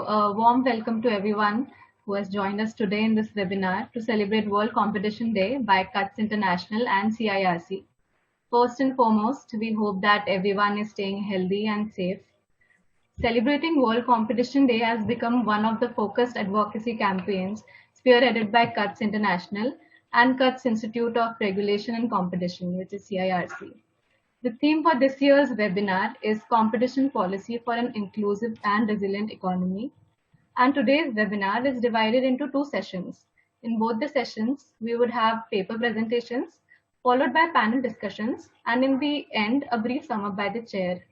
A warm welcome to everyone who has joined us today in this webinar to celebrate World Competition Day by CUTS International and CIRC. First and foremost, we hope that everyone is staying healthy and safe. Celebrating World Competition Day has become one of the focused advocacy campaigns spearheaded by CUTS International and CUTS Institute of Regulation and Competition, which is CIRC. The theme for this year's webinar is Competition Policy for an Inclusive and Resilient Economy. And today's webinar is divided into two sessions. In both the sessions, we would have paper presentations, followed by panel discussions, and in the end, a brief sum up by the chair.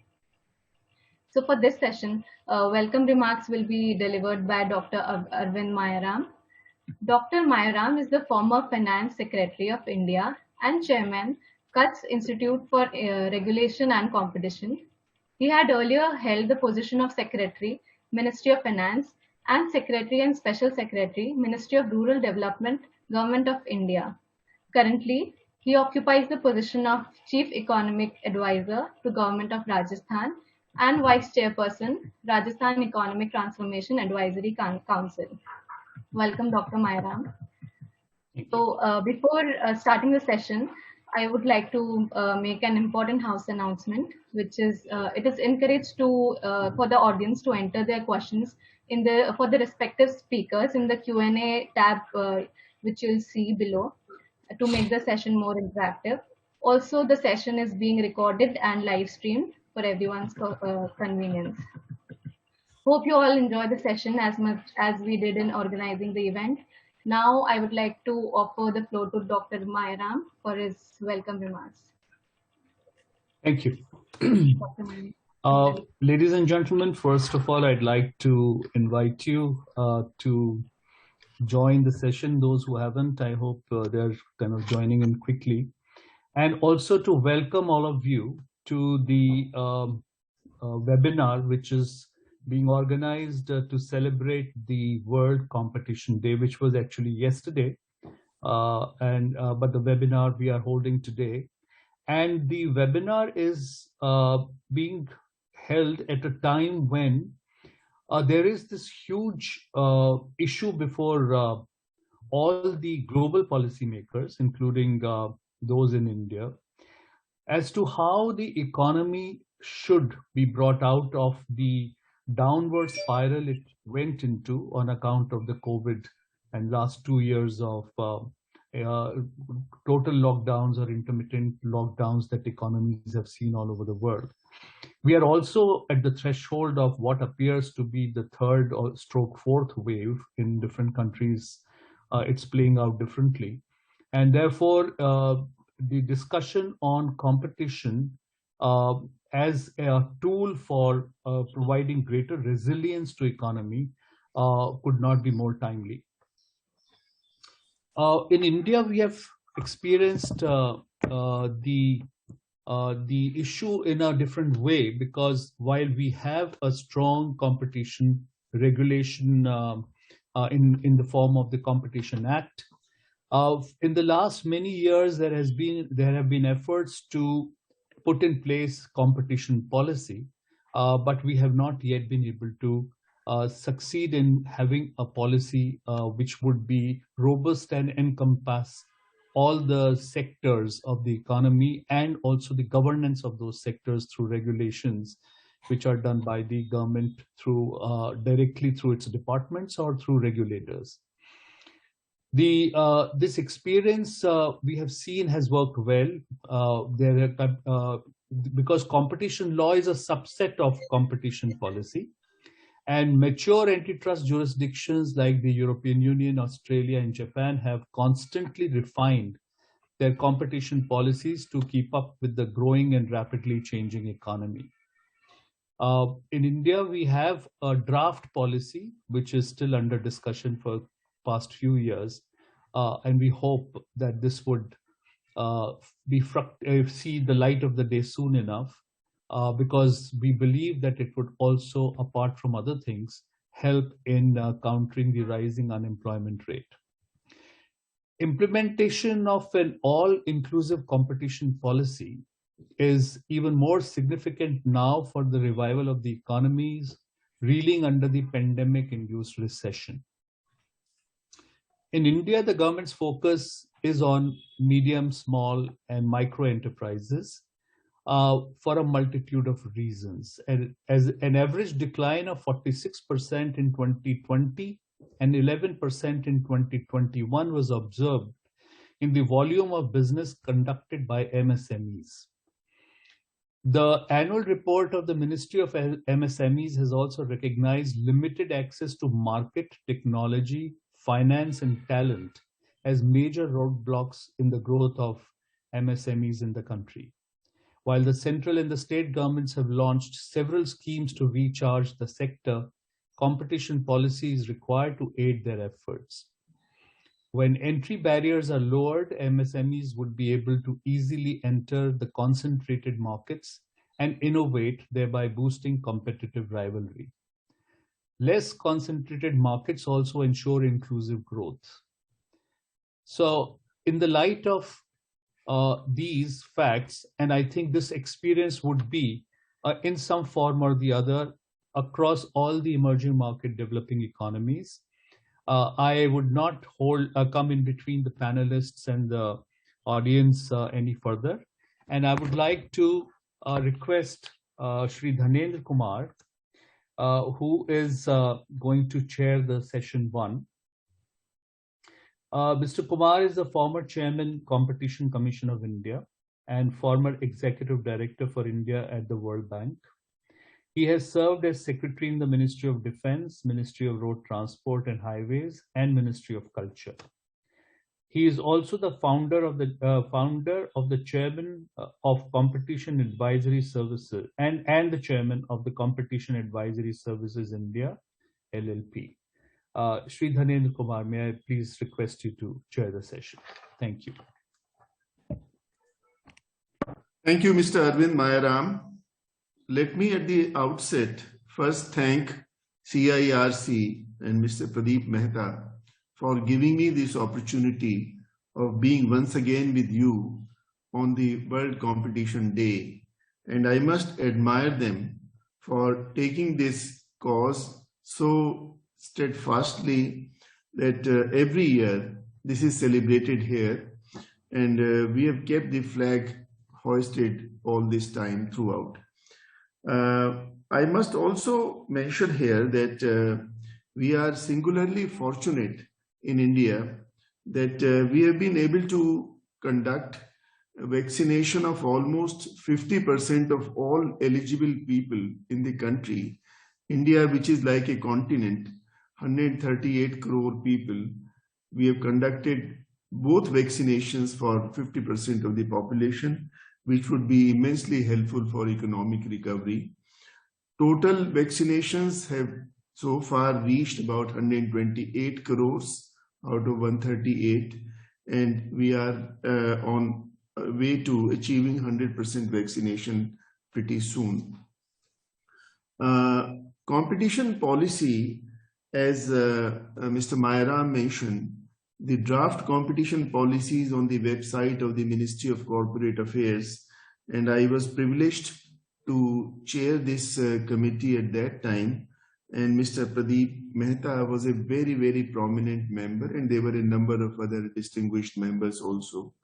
So for this session, welcome remarks will be delivered by Dr. Arvind Mayaram. Dr. Mayaram is the former Finance Secretary of India and Chairman, CUTS Institute for Regulation and Competition. He had earlier held the position of Secretary, Ministry of Finance, and Secretary and Special Secretary, Ministry of Rural Development, Government of India. Currently, he occupies the position of Chief Economic Advisor to Government of Rajasthan and Vice Chairperson, Rajasthan Economic Transformation Advisory Council. Welcome, Dr. Mayaram. So before starting the session, I would like to make an important house announcement, which is it is encouraged to for the audience to enter their questions for the respective speakers in the Q&A tab, which you'll see below, to make the session more interactive. Also, the session is being recorded and live streamed for everyone's convenience. Hope you all enjoy the session as much as we did in organizing the event. Now, I would like to offer the floor to Dr. Mayaram for his welcome remarks. Thank you. Ladies and gentlemen, first of all, I'd like to invite you to join the session. Those who haven't, I hope they're kind of joining in quickly. And also to welcome all of you to the webinar, which is being organized to celebrate the World Competition Day, which was actually yesterday, but the webinar we are holding today. And the webinar is being held at a time when there is this huge issue before all the global policymakers, including those in India, as to how the economy should be brought out of the downward spiral it went into on account of the COVID and last 2 years of total lockdowns or intermittent lockdowns that economies have seen all over the world. We are also at the threshold of what appears to be the third or stroke fourth wave in different countries. It's playing out differently. And therefore, the discussion on competition as a tool for providing greater resilience to economy could not be more timely. In India, we have experienced the issue in a different way, because while we have a strong competition regulation in the form of the Competition Act, in the last many years there have been efforts to put in place competition policy, but we have not yet been able to succeed in having a policy which would be robust and encompass all the sectors of the economy and also the governance of those sectors through regulations which are done by the government through directly through its departments or through regulators. This experience we have seen has worked well. Because competition law is a subset of competition policy, and mature antitrust jurisdictions like the European Union, Australia, and Japan have constantly refined their competition policies to keep up with the growing and rapidly changing economy. In India, we have a draft policy which is still under discussion for past few years, and we hope that this would see the light of the day soon enough, because we believe that it would also, apart from other things, help in countering the rising unemployment rate. Implementation of an all-inclusive competition policy is even more significant now for the revival of the economies, reeling under the pandemic-induced recession. In India, the government's focus is on medium, small, and micro enterprises for a multitude of reasons. And as an average decline of 46% in 2020 and 11% in 2021 was observed in the volume of business conducted by MSMEs. The annual report of the Ministry of MSMEs has also recognized limited access to market, technology, finance, and talent as major roadblocks in the growth of MSMEs in the country. While the central and the state governments have launched several schemes to recharge the sector, competition policy is required to aid their efforts. When entry barriers are lowered, MSMEs would be able to easily enter the concentrated markets and innovate, thereby boosting competitive rivalry. Less concentrated markets also ensure inclusive growth. So, in the light of these facts, and I think this experience would be in some form or the other across all the emerging market developing economies. I would not come in between the panelists and the audience any further. And I would like to request Shri Dhanendra Kumar, who is going to chair the session 1. Mr. Kumar is the former chairman, Competition Commission of India, and former executive director for India at the World Bank. He has served as secretary in the Ministry of Defense, Ministry of Road Transport and Highways, and Ministry of Culture. He is also the founder of the chairman of Competition Advisory Services and the chairman of the Competition Advisory Services India, LLP. Shri Dhanendra Kumar, may I please request you to chair the session? Thank you. Thank you, Mr. Arvind Mayaram. Let me at the outset first thank CIRC and Mr. Pradeep Mehta for giving me this opportunity of being once again with you on the World Competition Day. And I must admire them for taking this cause so steadfastly that every year this is celebrated here, and we have kept the flag hoisted all this time throughout. I must also mention here that we are singularly fortunate in India that we have been able to conduct vaccination of almost 50% of all eligible people in the country. India, which is like a continent, 138 crore people, we have conducted both vaccinations for 50% of the population, which would be immensely helpful for economic recovery. Total vaccinations have so far reached about 128 crores out of 138, and we are on way to achieving 100% vaccination pretty soon. Competition policy, as Mr. Mayaram mentioned, the draft competition policy is on the website of the Ministry of Corporate Affairs, and I was privileged to chair this committee at that time. And Mr. Pradeep Mehta was a very, very prominent member, and there were a number of other distinguished members also.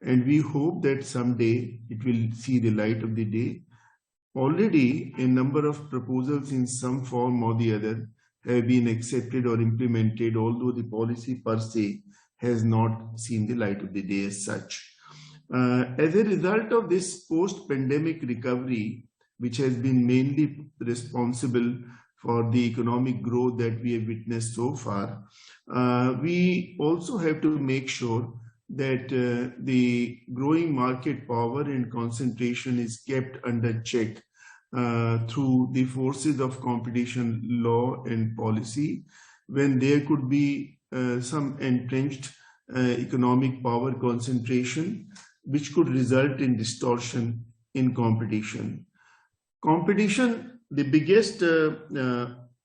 And we hope that someday it will see the light of the day. Already a number of proposals in some form or the other have been accepted or implemented, although the policy per se has not seen the light of the day as such. As a result of this post-pandemic recovery, which has been mainly responsible for the economic growth that we have witnessed so far, we also have to make sure that the growing market power and concentration is kept under check through the forces of competition law and policy, when there could be some entrenched economic power concentration, which could result in distortion in competition. Competition, the biggest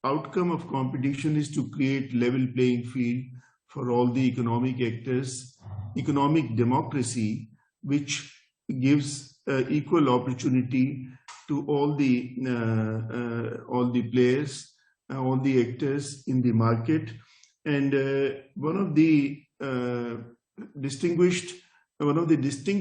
outcome of competition is to create level playing field for all the economic actors, economic democracy, which gives equal opportunity to all the players, all the actors in the market. And one of the distinct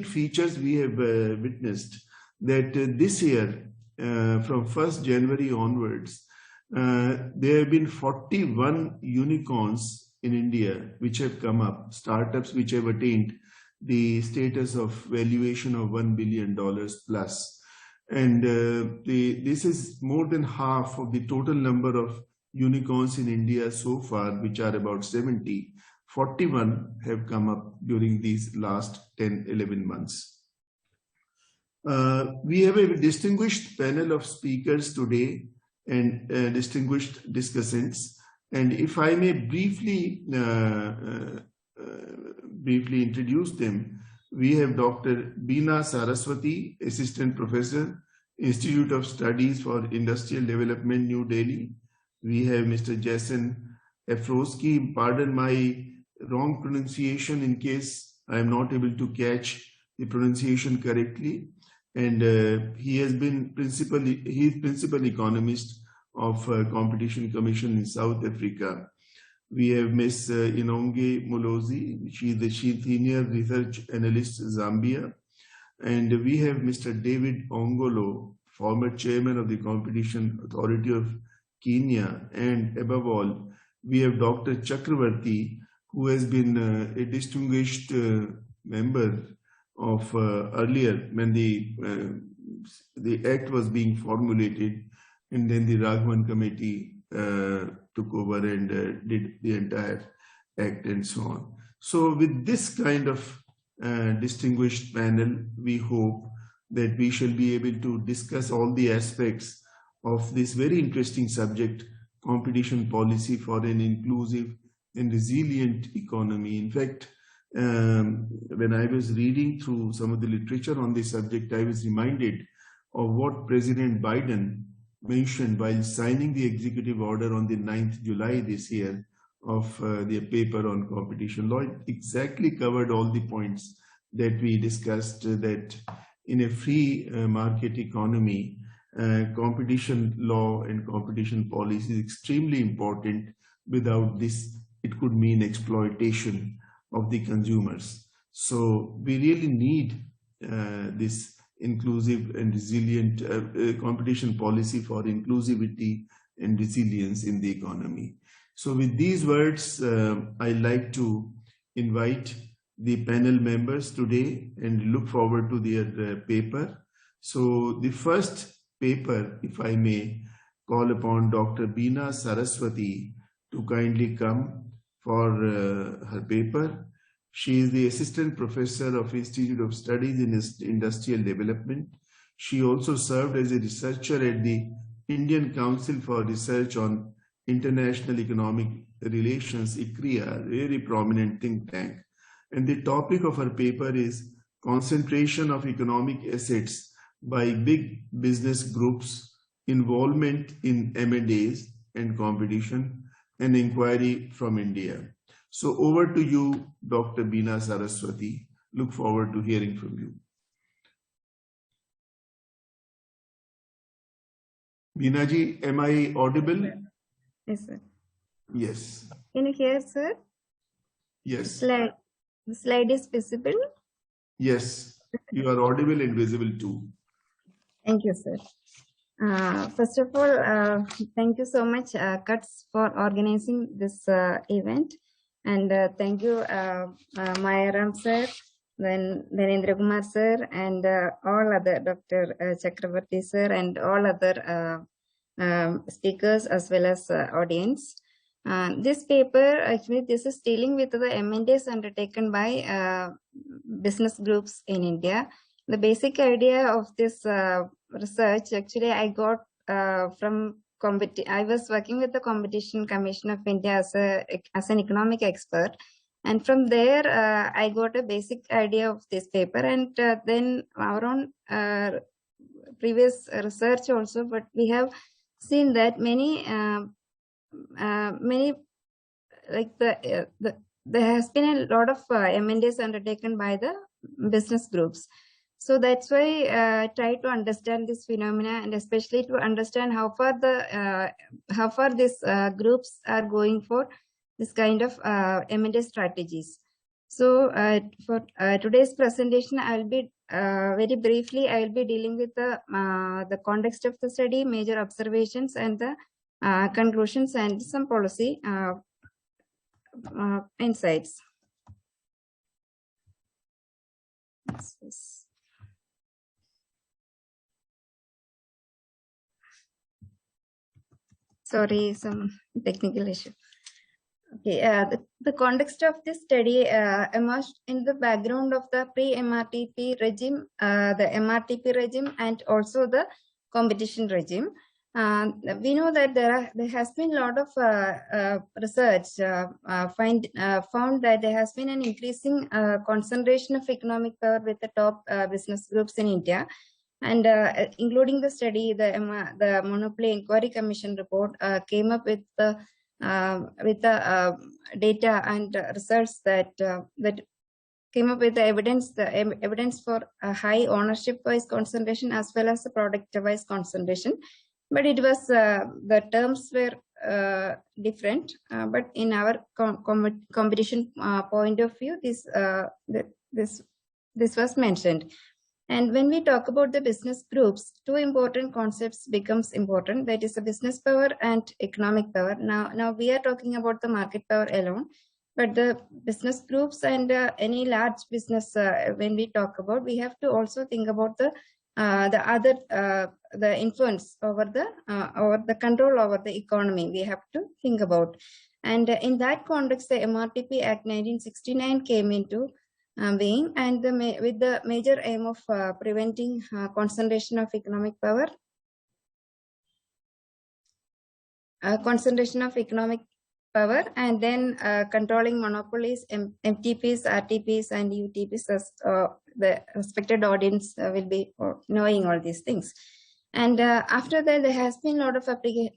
features we have witnessed that this year, from 1st January onwards, there have been 41 unicorns in India which have come up, startups which have attained the status of valuation of $1 billion plus. And this is more than half of the total number of unicorns in India so far, which are about 70. 41 have come up during these last 10-11 months. We have a distinguished panel of speakers today and distinguished discussants. And if I may briefly introduce them, we have Dr. Beena Saraswati, Assistant Professor, Institute of Studies for Industrial Development, New Delhi. We have Mr. Jason Afrosky. Pardon my wrong pronunciation in case I am not able to catch the pronunciation correctly. And he is principal economist of Competition Commission in South Africa. We have Ms. Inonge Mulozi. She is the Senior Research Analyst, Zambia. And we have Mr. David Ongolo, former Chairman of the Competition Authority of Kenya. And above all, we have Dr. Chakravarti, who has been a distinguished member of earlier when the act was being formulated, and then the Raghavan committee took over and did the entire act and so on. So with this kind of distinguished panel, we hope that we shall be able to discuss all the aspects of this very interesting subject, competition policy for an inclusive and resilient economy. In fact, when I was reading through some of the literature on this subject, I was reminded of what President Biden mentioned while signing the executive order on the 9th July this year of the paper on competition law. It exactly covered all the points that we discussed, that in a free market economy, competition law and competition policy is extremely important. Without this, it could mean exploitation of the consumers. So we really need this inclusive and resilient competition policy for inclusivity and resilience in the economy. So with these words, I'd like to invite the panel members today and look forward to their paper. So the first paper, if I may call upon Dr. Beena Saraswati to kindly come for her paper. She is the Assistant Professor of Institute of Studies in Industrial Development. She also served as a researcher at the Indian Council for Research on International Economic Relations, ICRIA, a very prominent think tank. And the topic of her paper is Concentration of Economic Assets by Big Business Groups, Involvement in M&As and Competition, an Inquiry from India. So over to you, Dr. Beena Saraswati. Look forward to hearing from you. Beena ji, am I audible? Yes, sir. Yes. Can you hear, sir? Yes. The slide is visible? Yes, you are audible and visible too. Thank you, sir. First of all, thank you so much, CUTS, for organizing this event. And thank you, Mayaram sir, then Narendra Kumar sir, and all other Dr. Chakravarti sir, and all other speakers as well as audience. This paper, actually, this is dealing with the M&As undertaken by business groups in India. The basic idea of this research, actually, I got from I was working with the Competition Commission of India as an economic expert. And from there, I got a basic idea of this paper, and then our own previous research also, but we have seen that many like there has been a lot of M&As undertaken by the business groups. So that's why I try to understand this phenomena, and especially to understand how far these groups are going for this kind of M&A strategies. So for today's presentation, I'll be very briefly, I will be dealing with the context of the study, major observations, and the conclusions, and some policy insights. Sorry, some technical issue. Okay, the context of this study emerged in the background of the pre-MRTP regime, the MRTP regime, and also the competition regime. We know that there has been a lot of research found that there has been an increasing concentration of economic power with the top business groups in India. And including the study, the Monopoly Inquiry Commission report came up with the data and results that came up with the evidence for a high ownership-wise concentration as well as the product-wise concentration. But it was the terms were different. But in our competition point of view, this was mentioned. And when we talk about the business groups, two important concepts becomes important. That is the business power and economic power. Now we are talking about the market power alone, but the business groups and any large business, when we talk about, we have to also think about the influence over the control over the economy. We have to think about, and in that context, the MRTP Act 1969 came into being, and with the major aim of preventing concentration of economic power, and then controlling monopolies, MTPs, RTPs, and UTPs, as the respected audience will be knowing all these things. And after that, there has been a lot of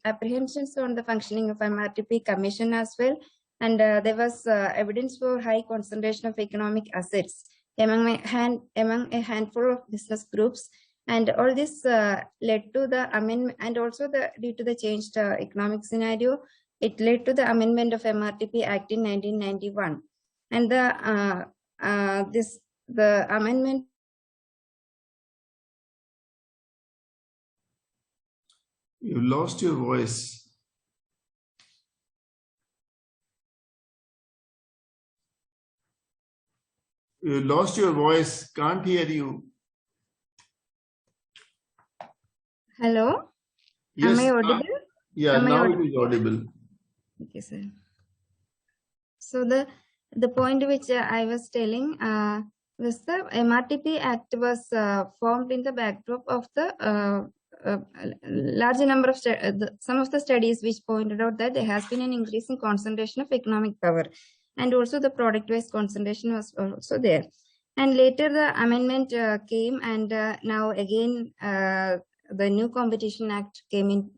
apprehensions on the functioning of MRTP Commission as well. And there was evidence for high concentration of economic assets among a handful of business groups. And all this led to the amendment, and also due to the changed economic scenario, it led to the amendment of MRTP Act in 1991. And the amendment. You lost your voice. You lost your voice. Can't hear you. Hello? Yes. Am I audible? Yeah, now it is audible. Okay, sir. So the point which I was telling was the MRTP Act was formed in the backdrop of the larger number of some of the studies which pointed out that there has been an increasing concentration of economic power, and also the product-wise concentration was also there. And later the amendment came, and now again the new Competition Act came,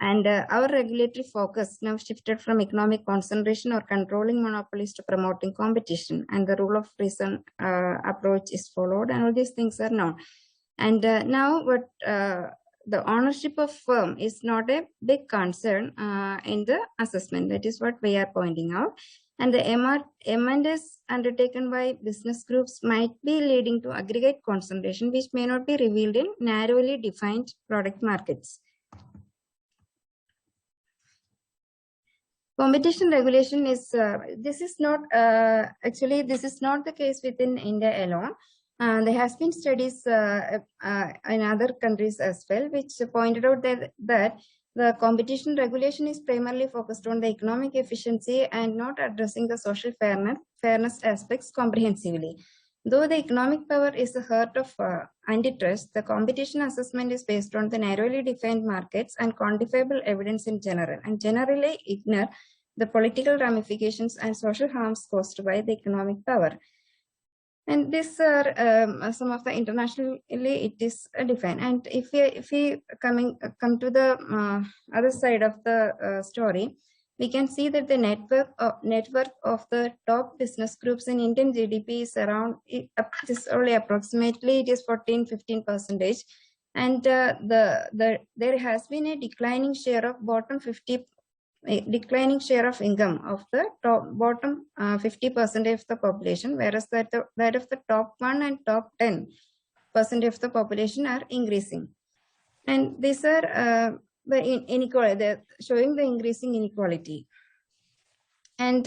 and our regulatory focus now shifted from economic concentration or controlling monopolies to promoting competition, and the rule of reason approach is followed, and all these things are known. And now what the ownership of firm is not a big concern in the assessment. That is what we are pointing out. And the M&As undertaken by business groups might be leading to aggregate concentration, which may not be revealed in narrowly defined product markets. Competition regulation is, this is not, actually this is not the case within India alone. There has been studies in other countries as well, which pointed out that the competition regulation is primarily focused on the economic efficiency and not addressing the social fairness aspects comprehensively. Though the economic power is the heart of antitrust, the competition assessment is based on the narrowly defined markets and quantifiable evidence in general, and generally ignore the political ramifications and social harms caused by the economic power. And these are some of the internationally it is defined. And if we come to the other side of the story, we can see that the net worth of the top business groups in Indian GDP is around, just only approximately, it is 14-15%. And there has been a declining share of bottom 50, declining share of income of the bottom 50% of the population, whereas that of the top 1 and top 10% of the population are increasing. And these are the inequality, they're showing the increasing inequality. And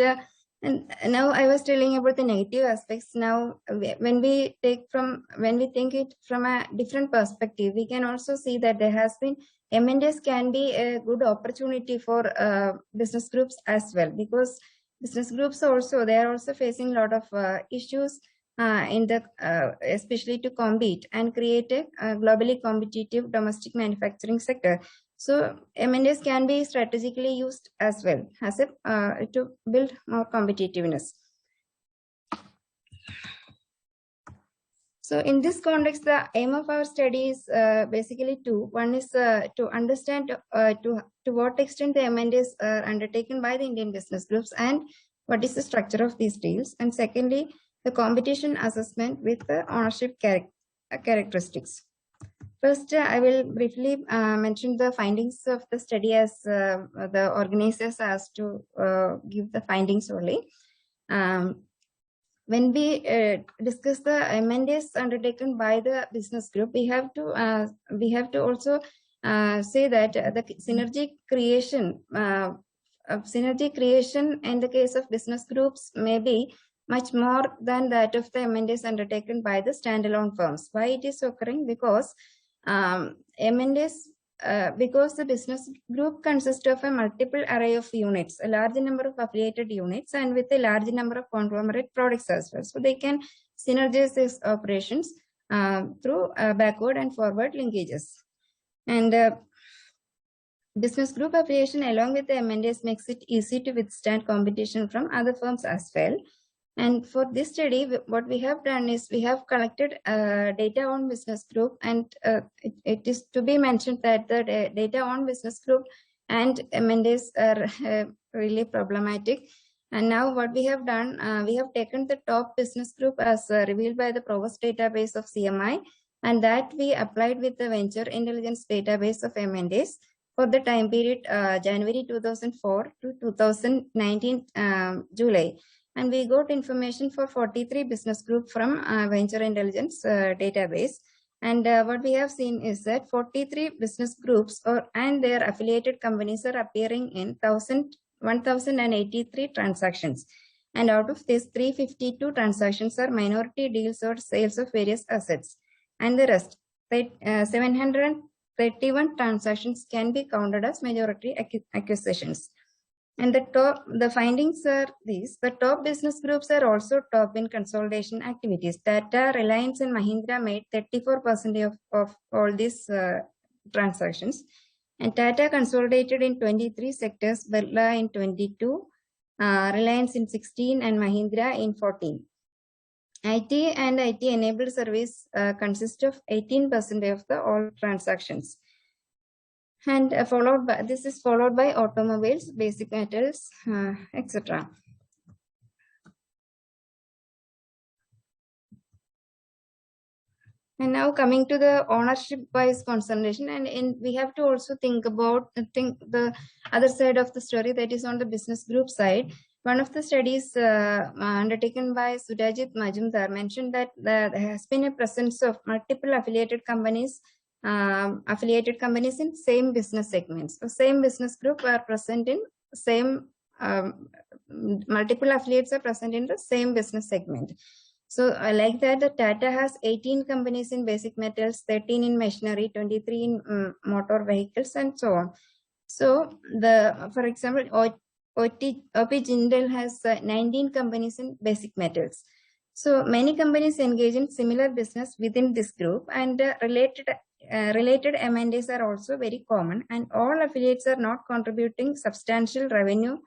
now I was telling about the negative aspects. Now, when we think it from a different perspective, we can also see that there has been M&As can be a good opportunity for business groups as well, because business groups also, they are also facing a lot of issues in the especially to compete and create a globally competitive domestic manufacturing sector. So M&As can be strategically used as well as to build more competitiveness. So in this context, the aim of our study is basically two. One is to understand to what extent the M&As are undertaken by the Indian business groups and what is the structure of these deals. And secondly, the competition assessment with the ownership characteristics. First, I will briefly mention the findings of the study, as the organizers asked to give the findings only. When we discuss the M&As undertaken by the business group, we have to also say that the synergy creation in the case of business groups may be much more than that of the M&As undertaken by the standalone firms. Why it is occurring? Because M&As, because the business group consists of a multiple array of units, a large number of affiliated units, and with a large number of conglomerate products as well. So they can synergize these operations through backward and forward linkages. And business group affiliation along with the M&As makes it easy to withstand competition from other firms as well. And for this study, what we have done is we have collected data on business group, and it is to be mentioned that the data on business group and M&As are really problematic. And now what we have done, we have taken the top business group as revealed by the Provost database of CMI, and that we applied with the venture intelligence database of M&As for the time period January 2004 to 2019 July. And we got information for 43 business group from venture intelligence database. And what we have seen is that 43 business groups and their affiliated companies are appearing in 1,083 transactions. And out of this, 352 transactions are minority deals or sales of various assets. And the rest, 731 transactions can be counted as majority acquisitions. And the findings are these: the top business groups are also top in consolidation activities. Tata, Reliance, and Mahindra made 34% of all these transactions. And Tata consolidated in 23 sectors, Birla in 22, Reliance in 16, and Mahindra in 14. IT and IT-enabled service consist of 18% of the all transactions. And this is followed by automobiles, basic metals, etc. And now coming to the ownership-wise concentration, and we have to also think the other side of the story, that is on the business group side. One of the studies undertaken by Sudhajit Majumdar mentioned that there has been a presence of multiple affiliated companies in same business segments. The same business group are present in same, multiple affiliates are present in the same business segment. So like that, the Tata has 18 companies in basic metals, 13 in machinery, 23 in motor vehicles, and so on. So for example, OP Jindal has 19 companies in basic metals. So many companies engage in similar business within this group, and related M&As are also very common, and all affiliates are not contributing substantial revenue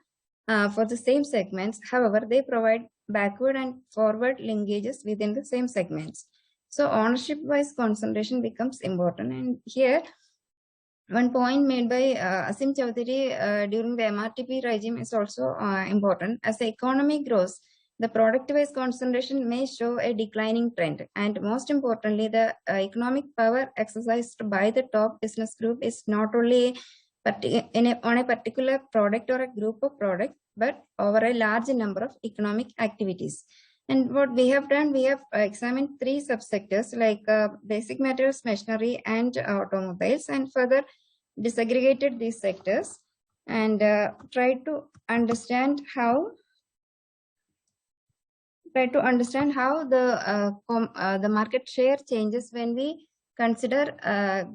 for the same segments. However, they provide backward and forward linkages within the same segments. So ownership-wise concentration becomes important. And here one point made by Asim Chowdhury during the MRTP regime is also important. As the economy grows, the product-wise concentration may show a declining trend. And most importantly, the economic power exercised by the top business group is not only on a particular product or a group of products, but over a large number of economic activities. And what we have done, we have examined 3 subsectors like basic materials, machinery, and automobiles, and further disaggregated these sectors and tried to understand how the market share changes when we consider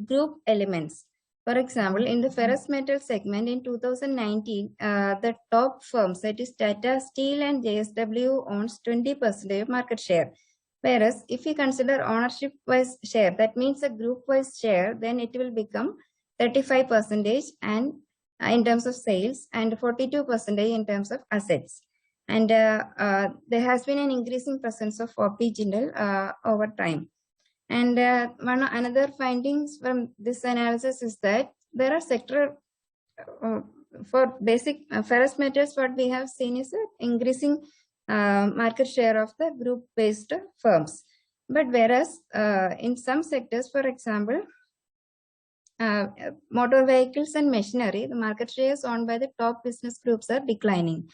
group elements. For example, in the ferrous metal segment in 2019, the top firms, that is Tata Steel and JSW, owns 20% of market share. Whereas if we consider ownership-wise share, that means a group-wise share, then it will become 35% and in terms of sales and 42% in terms of assets. And there has been an increasing presence of OP Jindal over time. And another findings from this analysis is that there are sectoral, for basic ferrous metals, what we have seen is an increasing market share of the group-based firms. But whereas in some sectors, for example, motor vehicles and machinery, the market shares owned by the top business groups are declining.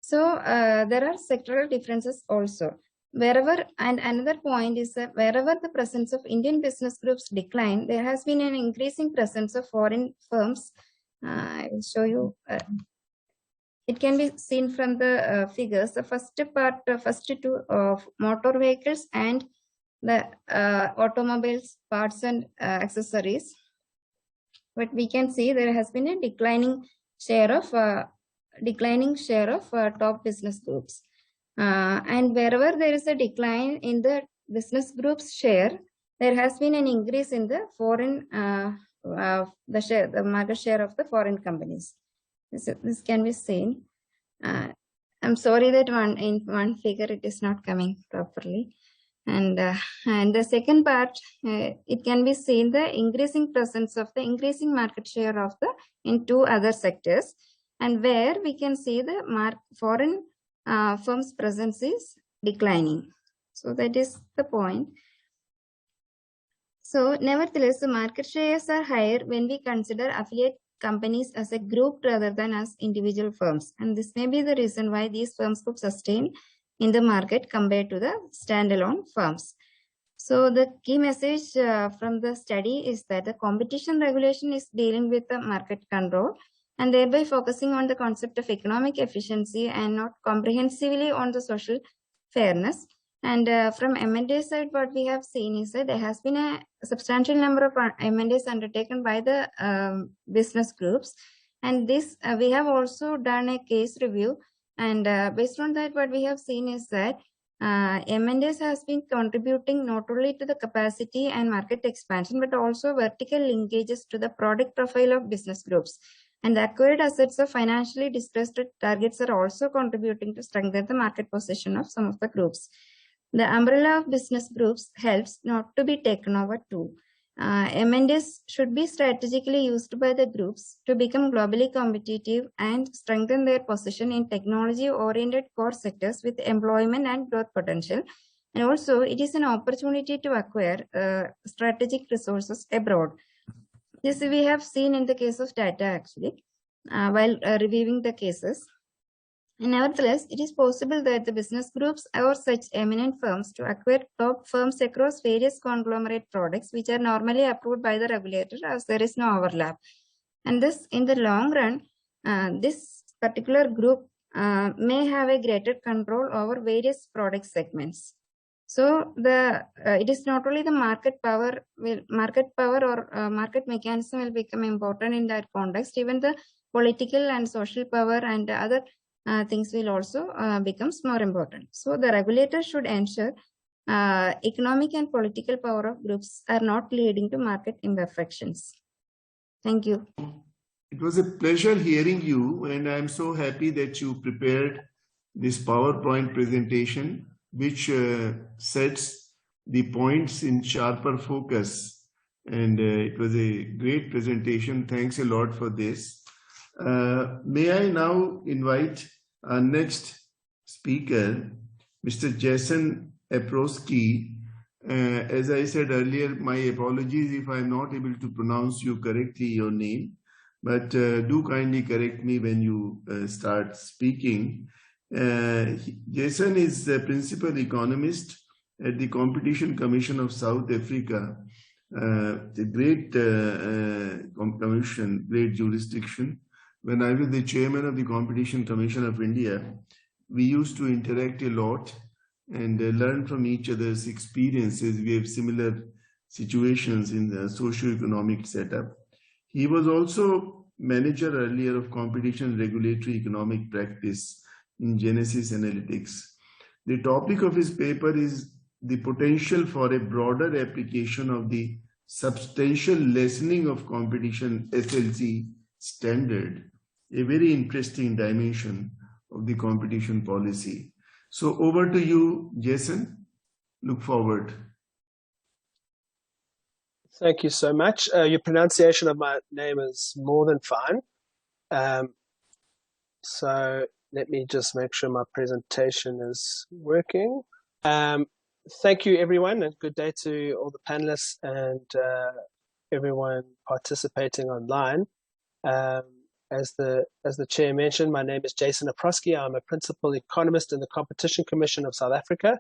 So there are sectoral differences also. Wherever, and another point is that wherever the presence of Indian business groups decline, there has been an increasing presence of foreign firms. I will show you. It can be seen from the figures. The first two of motor vehicles and the automobiles, parts and accessories. But we can see there has been a declining share of top business groups. And wherever there is a decline in the business group's share, there has been an increase in the foreign the market share of the foreign companies. This can be seen. I'm sorry that in one figure it is not coming properly. And the second part, it can be seen the increasing presence of the increasing market share of the in 2 other sectors, and where we can see the foreign firms' presence is declining. So that is the point. So nevertheless, the market shares are higher when we consider affiliate companies as a group rather than as individual firms. And this may be the reason why these firms could sustain in the market compared to the standalone firms. So the key message from the study is that the competition regulation is dealing with the market control and thereby focusing on the concept of economic efficiency and not comprehensively on the social fairness. And from M&A side, what we have seen is that there has been a substantial number of M&As undertaken by the business groups. And this we have also done a case review. And based on that, what we have seen is that M&As has been contributing not only to the capacity and market expansion, but also vertical linkages to the product profile of business groups. And the acquired assets of financially distressed targets are also contributing to strengthen the market position of some of the groups. The umbrella of business groups helps not to be taken over too. M&As should be strategically used by the groups to become globally competitive and strengthen their position in technology-oriented core sectors with employment and growth potential. And also, it is an opportunity to acquire strategic resources abroad. This we have seen in the case of Tata actually, while reviewing the cases. And nevertheless, it is possible that the business groups or such eminent firms to acquire top firms across various conglomerate products, which are normally approved by the regulator as there is no overlap. And this, in the long run, this particular group may have a greater control over various product segments. So it is not only the market power or market mechanism will become important in that context. Even the political and social power and other things will also become more important. So the regulator should ensure economic and political power of groups are not leading to market imperfections. Thank you. It was a pleasure hearing you, and I'm so happy that you prepared this PowerPoint presentation, which sets the points in sharper focus and it was a great presentation. Thanks a lot for this. May I now invite our next speaker, Mr. Jason Aprosky. As I said earlier, my apologies if I'm not able to pronounce you correctly, your name, but do kindly correct me when you start speaking. Jason is the principal economist at the Competition Commission of South Africa, the great commission, great jurisdiction. When I was the chairman of the Competition Commission of India, we used to interact a lot and learn from each other's experiences. We have similar situations in the socio-economic setup. He was also manager earlier of competition regulatory economic practice in Genesis Analytics. The topic of his paper is the potential for a broader application of the substantial lessening of competition SLC standard, a very interesting dimension of the competition policy. So over to you, Jason. Look forward. Thank you so much. Your pronunciation of my name is more than fine. So let me just make sure my presentation is working. Thank you, everyone, and good day to all the panelists and everyone participating online. As the chair mentioned, my name is Jason Aprosky. I'm a principal economist in the Competition Commission of South Africa.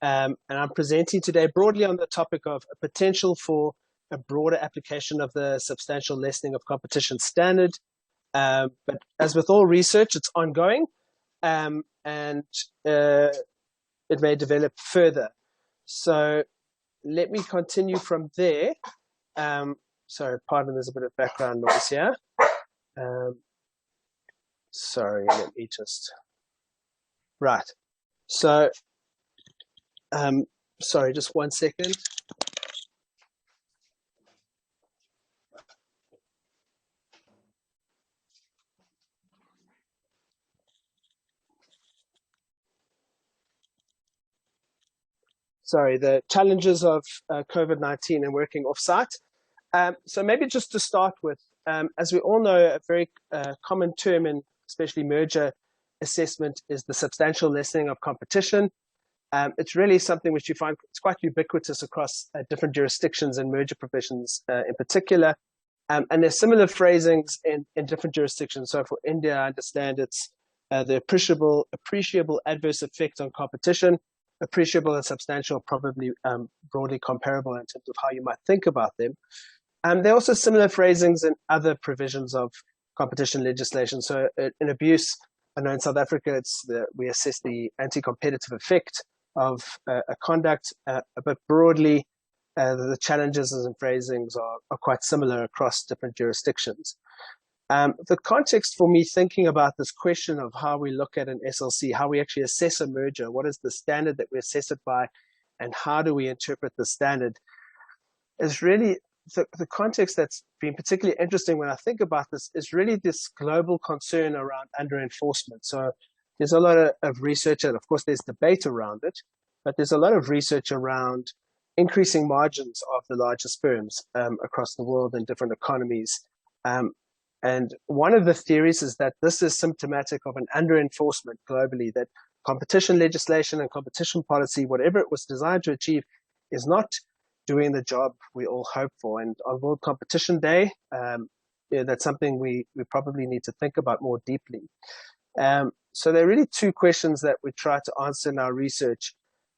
And I'm presenting today broadly on the topic of a potential for a broader application of the substantial lessening of competition standard. But as with all research, it's ongoing, and it may develop further. So let me continue from there. Sorry, pardon, there's a bit of background noise here. Sorry, let me just, right. So, sorry, just 1 second. Sorry, the challenges of COVID-19 and working off-site. So maybe just to start with, as we all know, a very common term in especially merger assessment is the substantial lessening of competition. It's really something which you find it's quite ubiquitous across different jurisdictions and merger provisions in particular. And there's similar phrasings in different jurisdictions. So for India, I understand it's the appreciable adverse effect on competition. Appreciable and substantial, probably broadly comparable in terms of how you might think about them. There are also similar phrasings in other provisions of competition legislation. So in abuse, I know in South Africa, we assess the anti-competitive effect of a conduct, but broadly, the challenges and phrasings are quite similar across different jurisdictions. The context for me thinking about this question of how we look at an SLC, how we actually assess a merger, what is the standard that we assess it by, and how do we interpret the standard, is really the context that's been particularly interesting when I think about this is really this global concern around under-enforcement. So there's a lot of research, and of course there's debate around it, but there's a lot of research around increasing margins of the largest firms across the world in different economies. And one of the theories is that this is symptomatic of an under-enforcement globally, that competition legislation and competition policy, whatever it was designed to achieve, is not doing the job we all hope for. And on World Competition Day, that's something we probably need to think about more deeply. So there are really two questions that we try to answer in our research.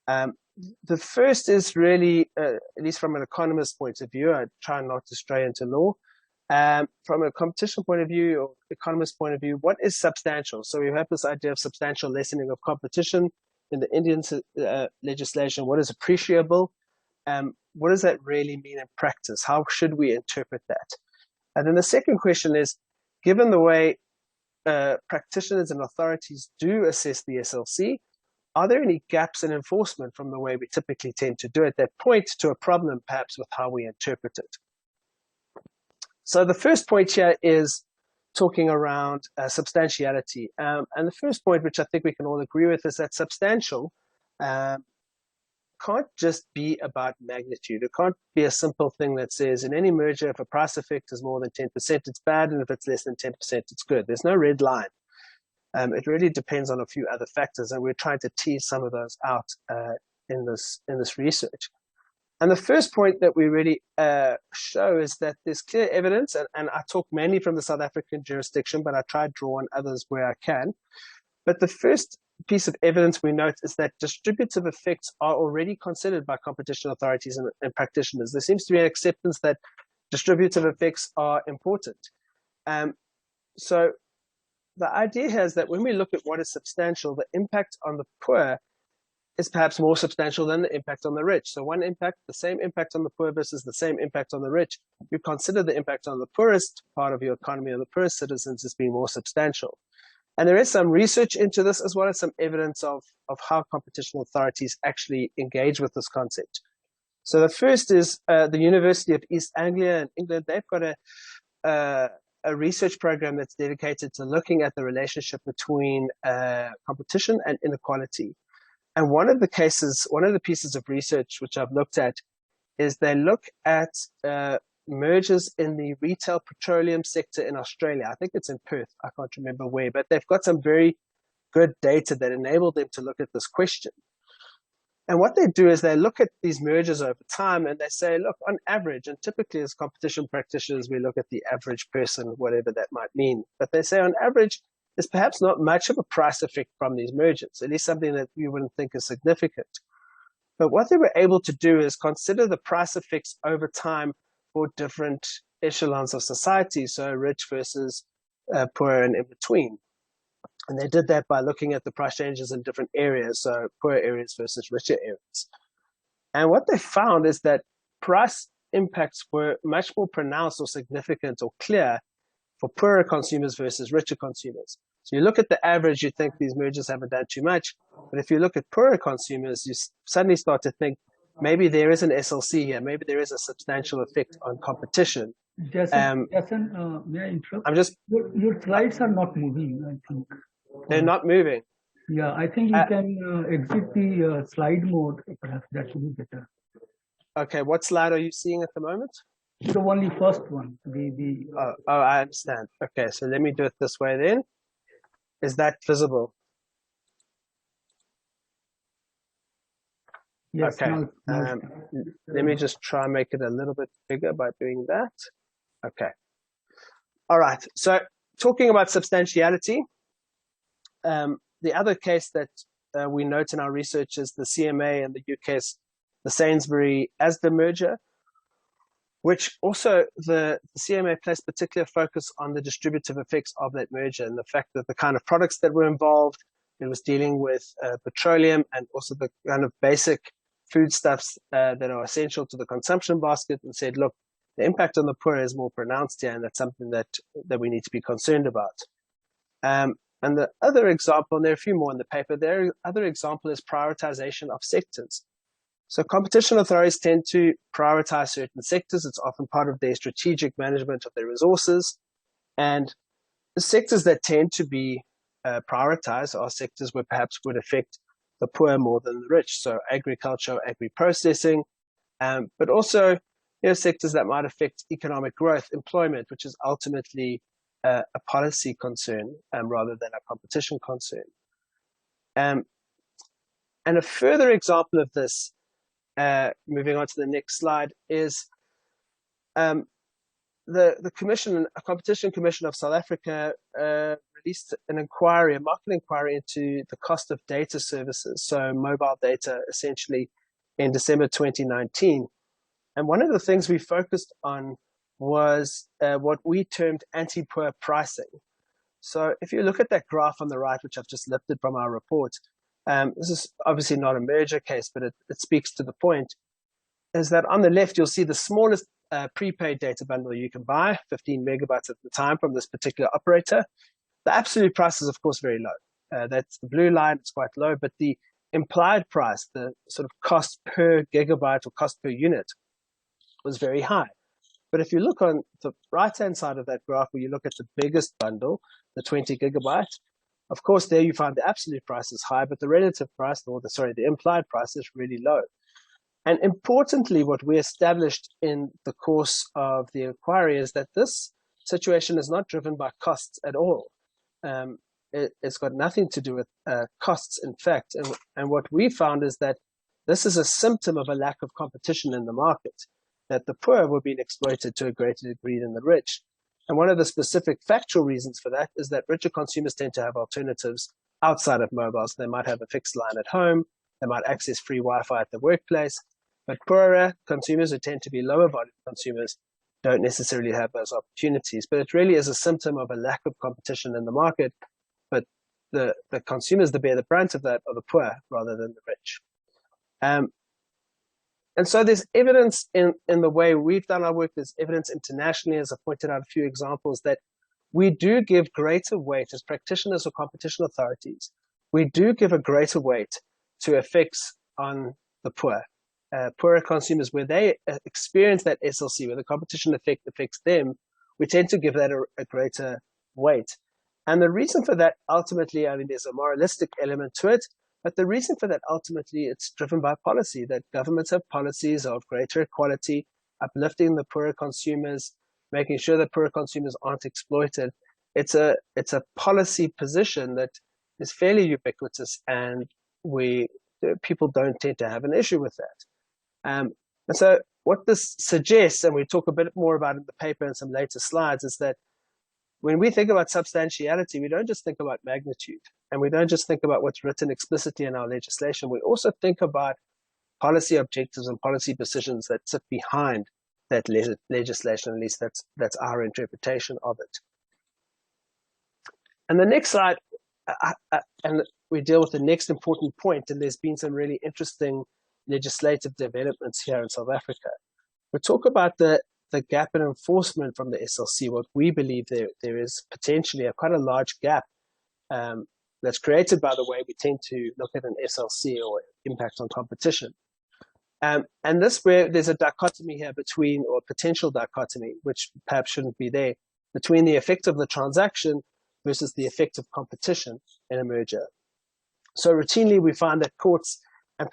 The first is really, at least from an economist point of view, I try not to stray into law. From a competition point of view or economist point of view, what is substantial? So we have this idea of substantial lessening of competition in the Indian legislation. What is appreciable? What does that really mean in practice? How should we interpret that? And then the second question is, given the way practitioners and authorities do assess the SLC, are there any gaps in enforcement from the way we typically tend to do it that point to a problem perhaps with how we interpret it? So the first point here is talking around substantiality. And the first point, which I think we can all agree with, is that substantial can't just be about magnitude. It can't be a simple thing that says in any merger, if a price effect is more than 10%, it's bad, and if it's less than 10%, it's good. There's no red line. It really depends on a few other factors, and we're trying to tease some of those out in this research. And the first point that we really show is that there's clear evidence, and I talk mainly from the South African jurisdiction, but I try to draw on others where I can. But the first piece of evidence we note is that distributive effects are already considered by competition authorities and practitioners. There seems to be an acceptance that distributive effects are important. So the idea here is that when we look at what is substantial, the impact on the poor is perhaps more substantial than the impact on the rich. So one impact, the same impact on the poor versus the same impact on the rich, you consider the impact on the poorest part of your economy or the poorest citizens as being more substantial. And there is some research into this, as well as some evidence of how competition authorities actually engage with this concept. So the first is the University of East Anglia in England. They've got a research program that's dedicated to looking at the relationship between competition and inequality. And one of the pieces of research which I've looked at is they look at mergers in the retail petroleum sector in Australia. I think it's in Perth. I can't remember where, but they've got some very good data that enable them to look at this question. And what they do is they look at these mergers over time and they say, look, on average, and typically as competition practitioners, we look at the average person, whatever that might mean. But they say on average, there's perhaps not much of a price effect from these mergers, at least something that you wouldn't think is significant. But what they were able to do is consider the price effects over time for different echelons of society, so rich versus poor and in between. And they did that by looking at the price changes in different areas, so poor areas versus richer areas. And what they found is that price impacts were much more pronounced or significant or clear for poorer consumers versus richer consumers. So you look at the average, you think these mergers haven't done too much. But if you look at poorer consumers, you suddenly start to think maybe there is an SLC here, maybe there is a substantial effect on competition. Jason, may I interrupt? Your slides are not moving, I think. They're not moving. Yeah, I think you can exit the slide mode, perhaps that would be better. Okay, what slide are you seeing at the moment? The only first one. Oh, I understand. Okay, so let me do it this way then. Is that visible? Yes. Okay. Let me just try and make it a little bit bigger by doing that. Okay. All right. So talking about substantiality, the other case that we note in our research is the CMA and the UK's the Sainsbury-Asda merger, which also the CMA placed particular focus on the distributive effects of that merger and the fact that the kind of products that were involved, it was dealing with petroleum and also the kind of basic foodstuffs that are essential to the consumption basket, and said, look, the impact on the poor is more pronounced here, and that's something that we need to be concerned about. And the other example, and there are a few more in the paper, the other example is prioritization of sectors. So competition authorities tend to prioritize certain sectors. It's often part of their strategic management of their resources. And the sectors that tend to be prioritized are sectors where perhaps would affect the poor more than the rich. So agriculture, agri-processing, but also sectors that might affect economic growth, employment, which is ultimately a policy concern rather than a competition concern. And a further example of this, moving on to the next slide, is the commission, a competition commission of South Africa, released an inquiry, a market inquiry into the cost of data services, so mobile data, essentially, in December 2019. And one of the things we focused on was what we termed anti-poor pricing. So if you look at that graph on the right, which I've just lifted from our report, this is obviously not a merger case, but it speaks to the point, is that on the left, you'll see the smallest prepaid data bundle you can buy, 15 megabytes at the time from this particular operator. The absolute price is, of course, very low. That's the blue line, it's quite low, but the implied price, the sort of cost per gigabyte or cost per unit, was very high. But if you look on the right-hand side of that graph, where you look at the biggest bundle, the 20 gigabyte, of course, there you find the absolute price is high, but the relative price, the implied price is really low. And importantly, what we established in the course of the inquiry is that this situation is not driven by costs at all. It's got nothing to do with costs, in fact. And what we found is that this is a symptom of a lack of competition in the market, that the poor were being exploited to a greater degree than the rich. And one of the specific factual reasons for that is that richer consumers tend to have alternatives outside of mobiles. They might have a fixed line at home, they might access free Wi-Fi at the workplace, but poorer consumers, who tend to be lower volume consumers, don't necessarily have those opportunities. But it really is a symptom of a lack of competition in the market, but the consumers that bear the brunt of that are the poor rather than the rich. And so there's evidence in the way we've done our work, there's evidence internationally, as I pointed out a few examples, that we do give greater weight as practitioners or competition authorities. We do give a greater weight to effects on the poor. Poorer consumers, where they experience that SLC, where the competition effect affects them, we tend to give that a greater weight. And the reason for that, ultimately, I mean, there's a moralistic element to it, but the reason for that, ultimately, it's driven by policy, that governments have policies of greater equality, uplifting the poorer consumers, making sure that poorer consumers aren't exploited. It's a policy position that is fairly ubiquitous, and people don't tend to have an issue with that. And so what this suggests, and we talk a bit more about it in the paper and some later slides, is that when we think about substantiality, we don't just think about magnitude, and we don't just think about what's written explicitly in our legislation. We also think about policy objectives and policy decisions that sit behind that legislation. At least that's our interpretation of it. And the next slide, and we deal with the next important point, and there's been some really interesting legislative developments here in South Africa. We talk about the gap in enforcement from the SLC. What we believe there is potentially quite a large gap that's created by the way we tend to look at an SLC or impact on competition. And this, where there's a dichotomy here between, or potential dichotomy, which perhaps shouldn't be there, between the effect of the transaction versus the effect of competition in a merger. So routinely we find that courts and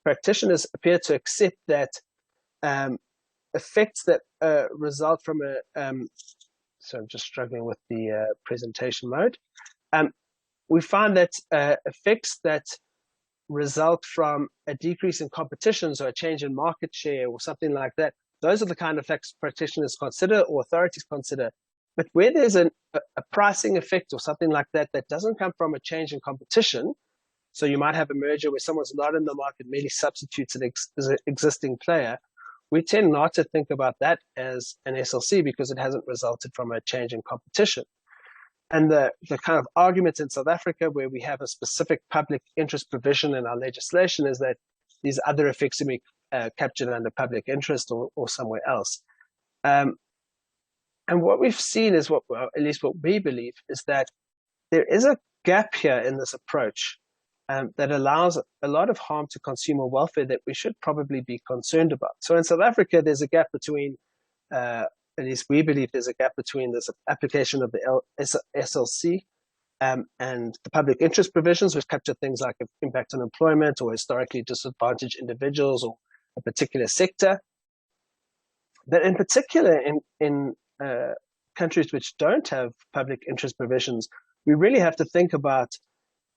practitioners appear to accept that effects that result from so I'm just struggling with the presentation mode. We find that effects that result from a decrease in competitions or a change in market share or something like that, those are the kind of effects practitioners consider or authorities consider. But where there's a pricing effect or something like that that doesn't come from a change in competition, so you might have a merger where someone's not in the market, merely substitutes an existing player, we tend not to think about that as an SLC because it hasn't resulted from a change in competition. And the kind of argument in South Africa where we have a specific public interest provision in our legislation is that these other effects will be captured under public interest or somewhere else. And what we've seen is, well, at least what we believe, is that there is a gap here in this approach that allows a lot of harm to consumer welfare that we should probably be concerned about. So in South Africa, there's a gap between, at least we believe there's a gap between this application of the SLC and the public interest provisions, which capture things like impact on employment or historically disadvantaged individuals or a particular sector. But in particular, in countries which don't have public interest provisions, we really have to think about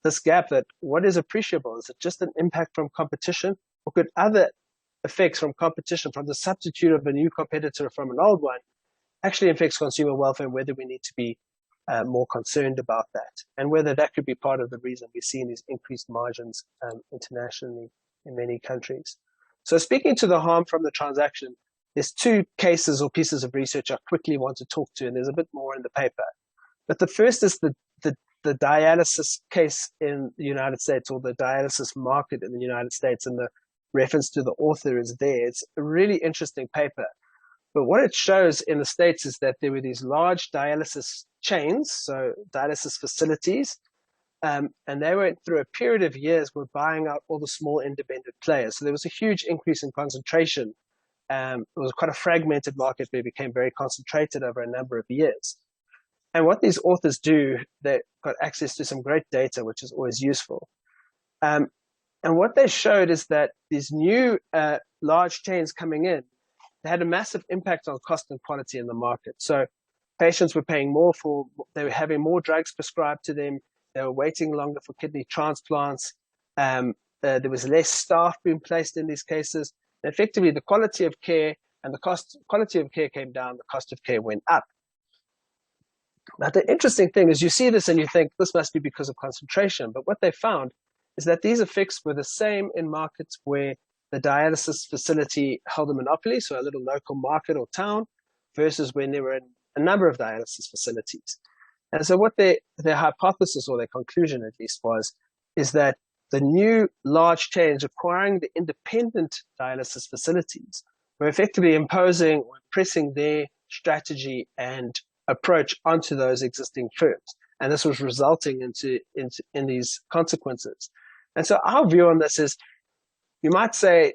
this gap, that what is appreciable? Is it just an impact from competition, or could other effects from competition, from the substitute of a new competitor from an old one, actually affects consumer welfare, and whether we need to be more concerned about that, and whether that could be part of the reason we're seeing these increased margins internationally in many countries. So speaking to the harm from the transaction, there's two cases or pieces of research I quickly want to talk to, and there's a bit more in the paper. But the first is the dialysis case in the United States, or the dialysis market in the United States, and the reference to the author is there. It's a really interesting paper. But what it shows in the States is that there were these large dialysis chains, so dialysis facilities, and they went through a period of years were buying out all the small independent players. So there was a huge increase in concentration. It was quite a fragmented market, but it became very concentrated over a number of years. And what these authors do, they got access to some great data, which is always useful. And what they showed is that these new large chains coming in, they had a massive impact on cost and quality in the market. So patients were paying more they were having more drugs prescribed to them. They were waiting longer for kidney transplants. There was less staff being placed in these cases. And effectively, the quality of care and the quality of care came down, the cost of care went up. Now, the interesting thing is you see this and you think this must be because of concentration. But what they found is that these effects were the same in markets where the dialysis facility held a monopoly, so a little local market or town, versus when there were a number of dialysis facilities. And so what their hypothesis, or their conclusion at least, is that the new large chains acquiring the independent dialysis facilities were effectively imposing or pressing their strategy and approach onto those existing firms. And this was resulting in these consequences. And so our view on this is, you might say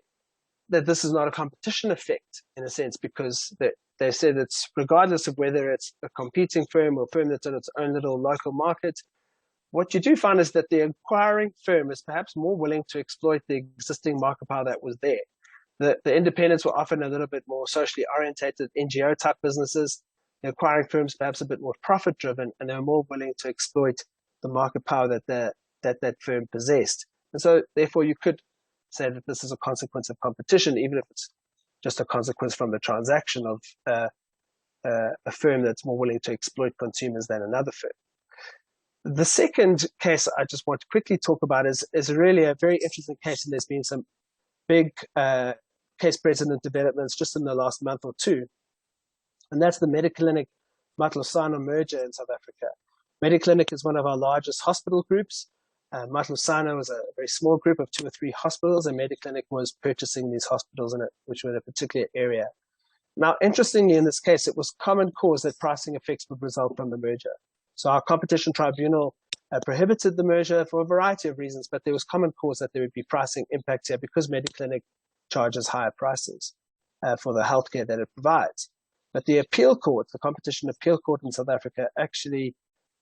that this is not a competition effect in a sense, because they said it's regardless of whether it's a competing firm or a firm that's in its own little local market, what you do find is that the acquiring firm is perhaps more willing to exploit the existing market power that was there. The independents were often a little bit more socially orientated NGO type businesses. The acquiring firms perhaps a bit more profit driven, and they were more willing to exploit the market power that firm possessed. And so therefore you could say that this is a consequence of competition, even if it's just a consequence from the transaction of a firm that's more willing to exploit consumers than another firm. The second case I just want to quickly talk about is really a very interesting case, and there's been some big case precedent developments just in the last month or two, and that's the Mediclinic Matlusano merger in South Africa. Mediclinic is one of our largest hospital groups. Matlusano was a very small group of 2 or 3 hospitals, and Mediclinic was purchasing these hospitals which were in a particular area. Now, interestingly, in this case, it was common cause that pricing effects would result from the merger. So our competition tribunal prohibited the merger for a variety of reasons, but there was common cause that there would be pricing impact here because Mediclinic charges higher prices for the healthcare that it provides. But the appeal court, the competition appeal court in South Africa, actually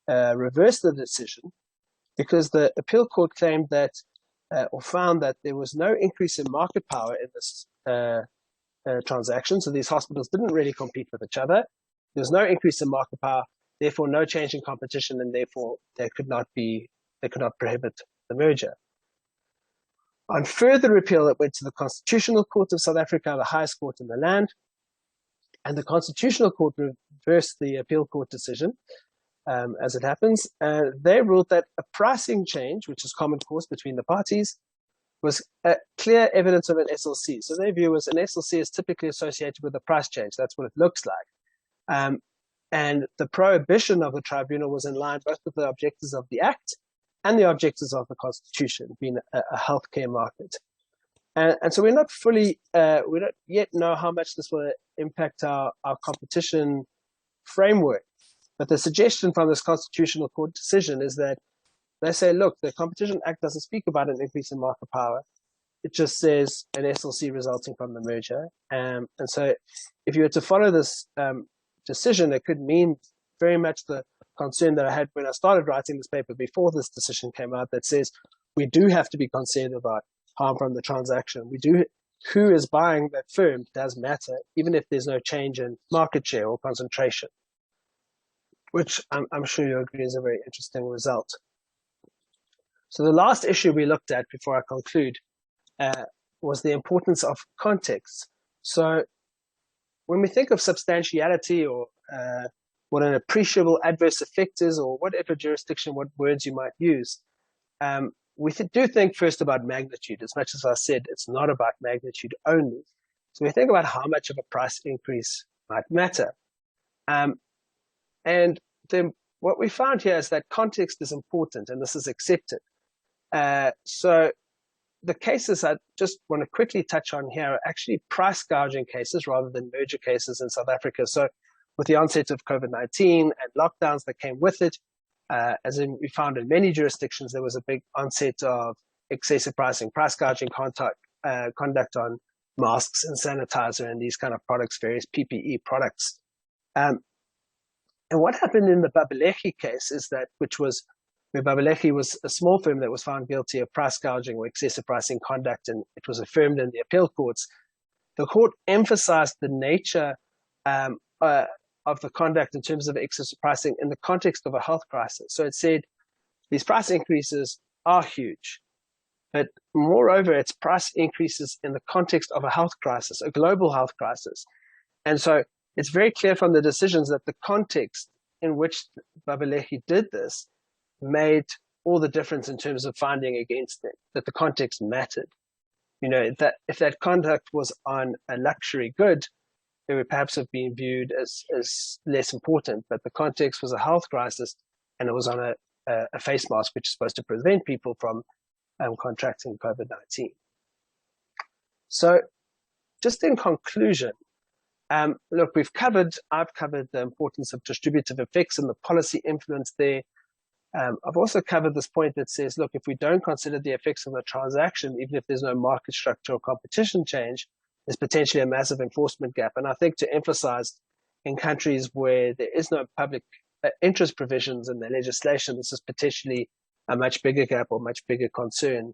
reversed the decision because the appeal court claimed that or found that there was no increase in market power in this transaction. So these hospitals didn't really compete with each other. There was no increase in market power, therefore no change in competition, and therefore they could not prohibit the merger. On further appeal, it went to the Constitutional Court of South Africa, the highest court in the land, and the Constitutional Court reversed the appeal court decision. As it happens, they ruled that a pricing change, which is common cause between the parties, was clear evidence of an SLC. So their view was an SLC is typically associated with a price change. That's what it looks like. And the prohibition of the tribunal was in line both with the objectives of the Act and the objectives of the Constitution, being a healthcare market. And so we don't yet know how much this will impact our competition framework. But the suggestion from this Constitutional Court decision is that they say, look, the Competition Act doesn't speak about an increase in market power. It just says an SLC resulting from the merger. And so if you were to follow this decision, it could mean very much the concern that I had when I started writing this paper before this decision came out, that says we do have to be concerned about harm from the transaction. Who is buying that firm does matter, even if there's no change in market share or concentration, which I'm sure you agree is a very interesting result. So the last issue we looked at before I conclude was the importance of context. So when we think of substantiality or what an appreciable adverse effect is, or whatever jurisdiction, what words you might use, we do think first about magnitude. As much as I said, it's not about magnitude only. So we think about how much of a price increase might matter. And then what we found here is that context is important, and this is accepted. So the cases I just want to quickly touch on here are actually price gouging cases rather than merger cases in South Africa. So with the onset of COVID-19 and lockdowns that came with it, we found in many jurisdictions, there was a big onset of excessive pricing, price gouging conduct on masks and sanitizer and these kind of products, various PPE products. And what happened in the Babelegi case is that, which was where Babelechi was a small firm that was found guilty of price gouging or excessive pricing conduct, and it was affirmed in the appeal courts. The court emphasized the nature of the conduct in terms of excessive pricing in the context of a health crisis. So it said these price increases are huge, but moreover, it's price increases in the context of a health crisis, a global health crisis. And so it's very clear from the decisions that the context in which Babelechi did this made all the difference in terms of finding against it, that the context mattered. You know, that if that conduct was on a luxury good, it would perhaps have been viewed as less important, but the context was a health crisis, and it was on a face mask, which is supposed to prevent people from contracting COVID-19. So just in conclusion, look, I've covered the importance of distributive effects and the policy influence there. I've also covered this point that says, look, if we don't consider the effects of the transaction, even if there's no market structure or competition change, there's potentially a massive enforcement gap. And I think to emphasize, in countries where there is no public interest provisions in the legislation, this is potentially a much bigger gap or much bigger concern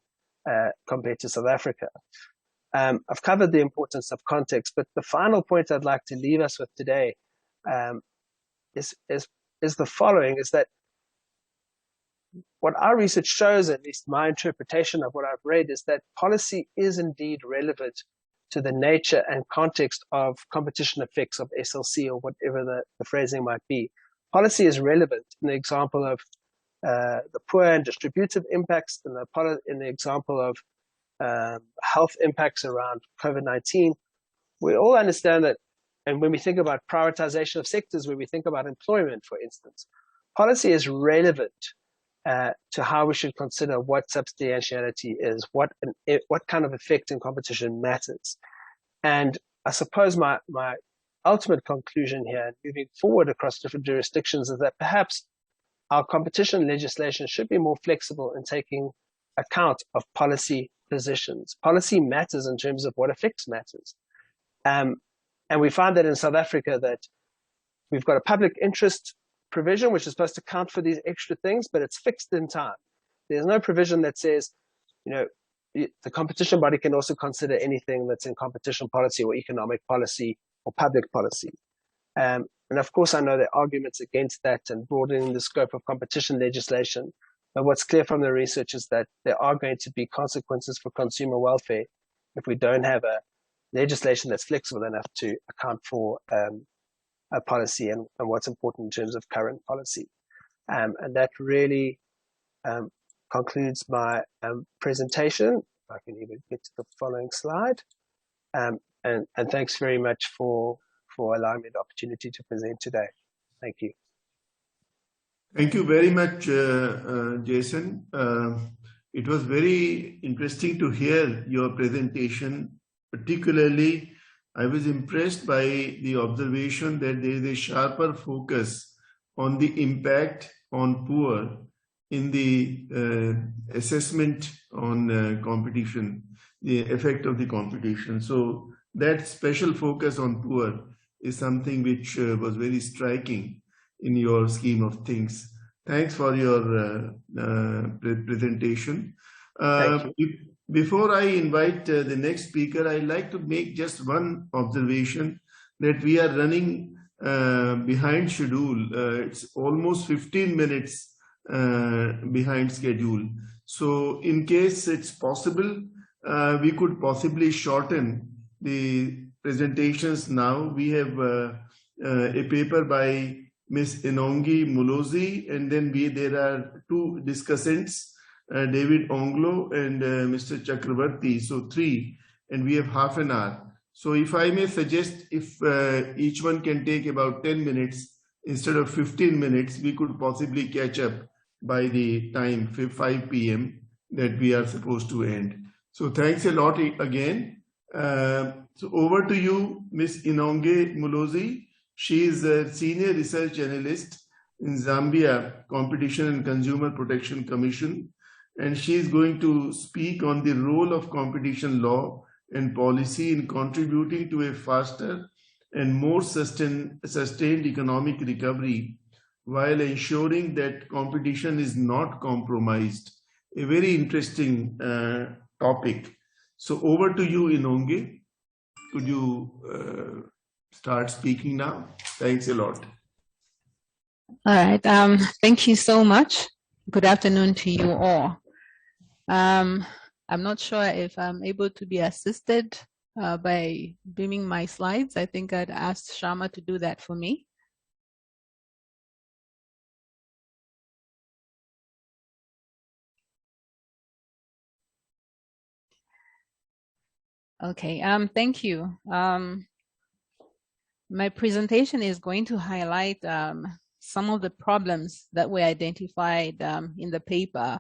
compared to South Africa. I've covered the importance of context, but the final point I'd like to leave us with today is the following, is that what our research shows, at least my interpretation of what I've read, is that policy is indeed relevant to the nature and context of competition effects of SLC, or whatever the phrasing might be. Policy is relevant in the example of the poor and distributive impacts, in the example of health impacts around COVID-19. We all understand that, and when we think about prioritization of sectors, when we think about employment, for instance, policy is relevant to how we should consider what substantiality is, what kind of effect in competition matters. And I suppose my ultimate conclusion here, moving forward across different jurisdictions, is that perhaps our competition legislation should be more flexible in taking account of policy positions. Policy matters in terms of what effects matters. And we find that in South Africa that we've got a public interest provision which is supposed to account for these extra things, but it's fixed in time. There's no provision that says, you know, the competition body can also consider anything that's in competition policy or economic policy or public policy. And of course, I know there are arguments against that and broadening the scope of competition legislation. But what's clear from the research is that there are going to be consequences for consumer welfare if we don't have a legislation that's flexible enough to account for a policy and what's important in terms of current policy. And that really concludes my presentation. If I can even get to the following slide. And thanks very much for allowing me the opportunity to present today. Thank you. Thank you very much, Jason. It was very interesting to hear your presentation. Particularly, I was impressed by the observation that there is a sharper focus on the impact on poor in the assessment on competition, the effect of the competition. So that special focus on poor is something which was very striking in your scheme of things. Thanks for your presentation. Thank you. Before I invite the next speaker, I'd like to make just one observation that we are running behind schedule. It's almost 15 minutes behind schedule. So in case it's possible, we could possibly shorten the presentations now. We have a paper by Ms. Inongi Mulozi, and then there are two discussants, David Onglo and Mr. Chakravarti, so three, and we have half an hour. So if I may suggest, if each one can take about 10 minutes instead of 15 minutes, we could possibly catch up by the time 5 p.m. that we are supposed to end. So thanks a lot again. So over to you, Ms. Inonge Mulozi. She is a senior research analyst in Zambia Competition and Consumer Protection Commission, and she is going to speak on the role of competition law and policy in contributing to a faster and more sustained economic recovery while ensuring that competition is not compromised. A very interesting topic. So over to you, Inonge. Could you start speaking now? Thanks a lot. All right. Thank you so much. Good afternoon to you all. I'm not sure if I'm able to be assisted by beaming my slides. I think I'd asked Sharma to do that for me. Okay, thank you. My presentation is going to highlight some of the problems that were identified in the paper.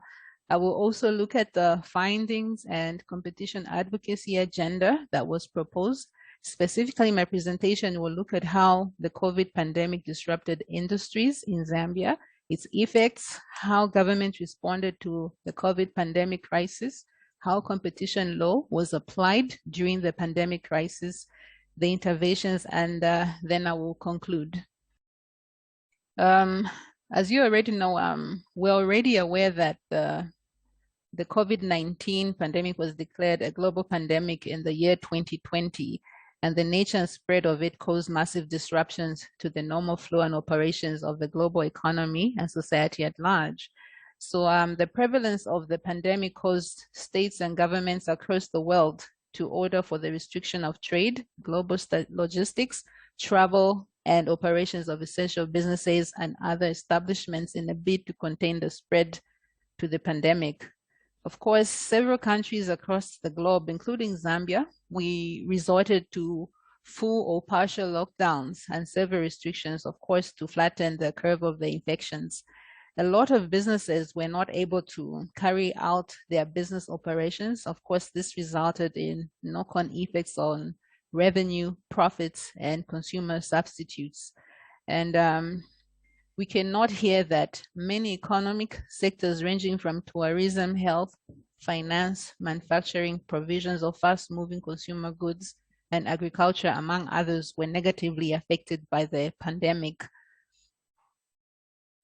I will also look at the findings and competition advocacy agenda that was proposed. Specifically, my presentation will look at how the COVID pandemic disrupted industries in Zambia, its effects, how government responded to the COVID pandemic crisis, how competition law was applied during the pandemic crisis, the interventions, and then I will conclude. As you already know, we're already aware that the COVID-19 pandemic was declared a global pandemic in the year 2020, and the nature and spread of it caused massive disruptions to the normal flow and operations of the global economy and society at large. So the prevalence of the pandemic caused states and governments across the world to order for the restriction of trade, global logistics, travel, and operations of essential businesses and other establishments in a bid to contain the spread to the pandemic. Of course, several countries across the globe, including Zambia, we resorted to full or partial lockdowns and several restrictions, of course, to flatten the curve of the infections. A lot of businesses were not able to carry out their business operations. Of course, this resulted in knock-on effects on revenue, profits, and consumer substitutes. And we cannot hear that many economic sectors ranging from tourism, health, finance, manufacturing, provisions of fast-moving consumer goods, and agriculture, among others, were negatively affected by the pandemic.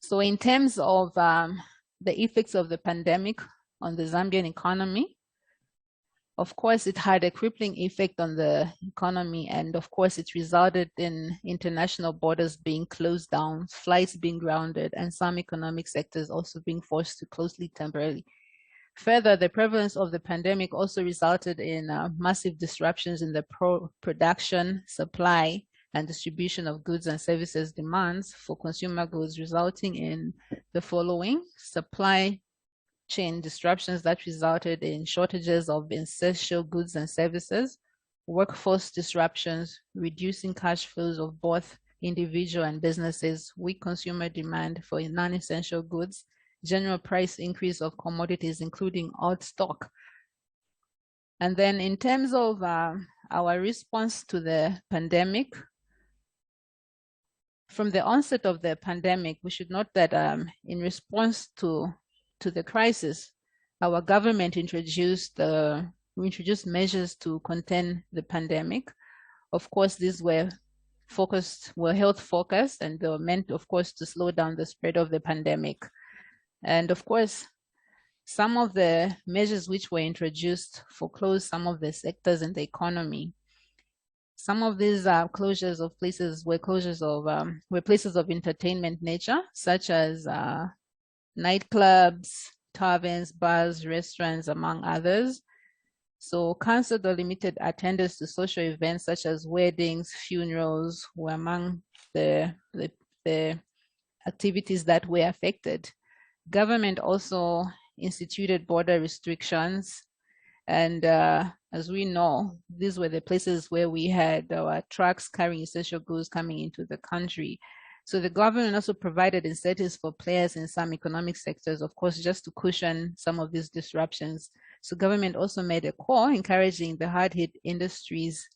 So in terms of the effects of the pandemic on the Zambian economy, of course, it had a crippling effect on the economy, and of course, it resulted in international borders being closed down, flights being grounded, and some economic sectors also being forced to close temporarily. Further, the prevalence of the pandemic also resulted in massive disruptions in the production, supply, and distribution of goods and services demands for consumer goods, resulting in the following: supply chain disruptions that resulted in shortages of essential goods and services, workforce disruptions, reducing cash flows of both individual and businesses, weak consumer demand for non-essential goods, general price increase of commodities, including old stock. And then in terms of our response to the pandemic, from the onset of the pandemic, we should note that in response to the crisis, our government introduced measures to contain the pandemic. Of course, these were health focused, and they were meant, of course, to slow down the spread of the pandemic. And of course, some of the measures which were introduced foreclosed some of the sectors in the economy. Some of these closures of places were places of entertainment nature, such as nightclubs, taverns, bars, restaurants, among others. So canceled or limited attendance to social events such as weddings, funerals were among the activities that were affected. Government also instituted border restrictions, and as we know, these were the places where we had our trucks carrying essential goods coming into the country. So the government also provided incentives for players in some economic sectors, of course, just to cushion some of these disruptions. So government also made a call encouraging the hard-hit industries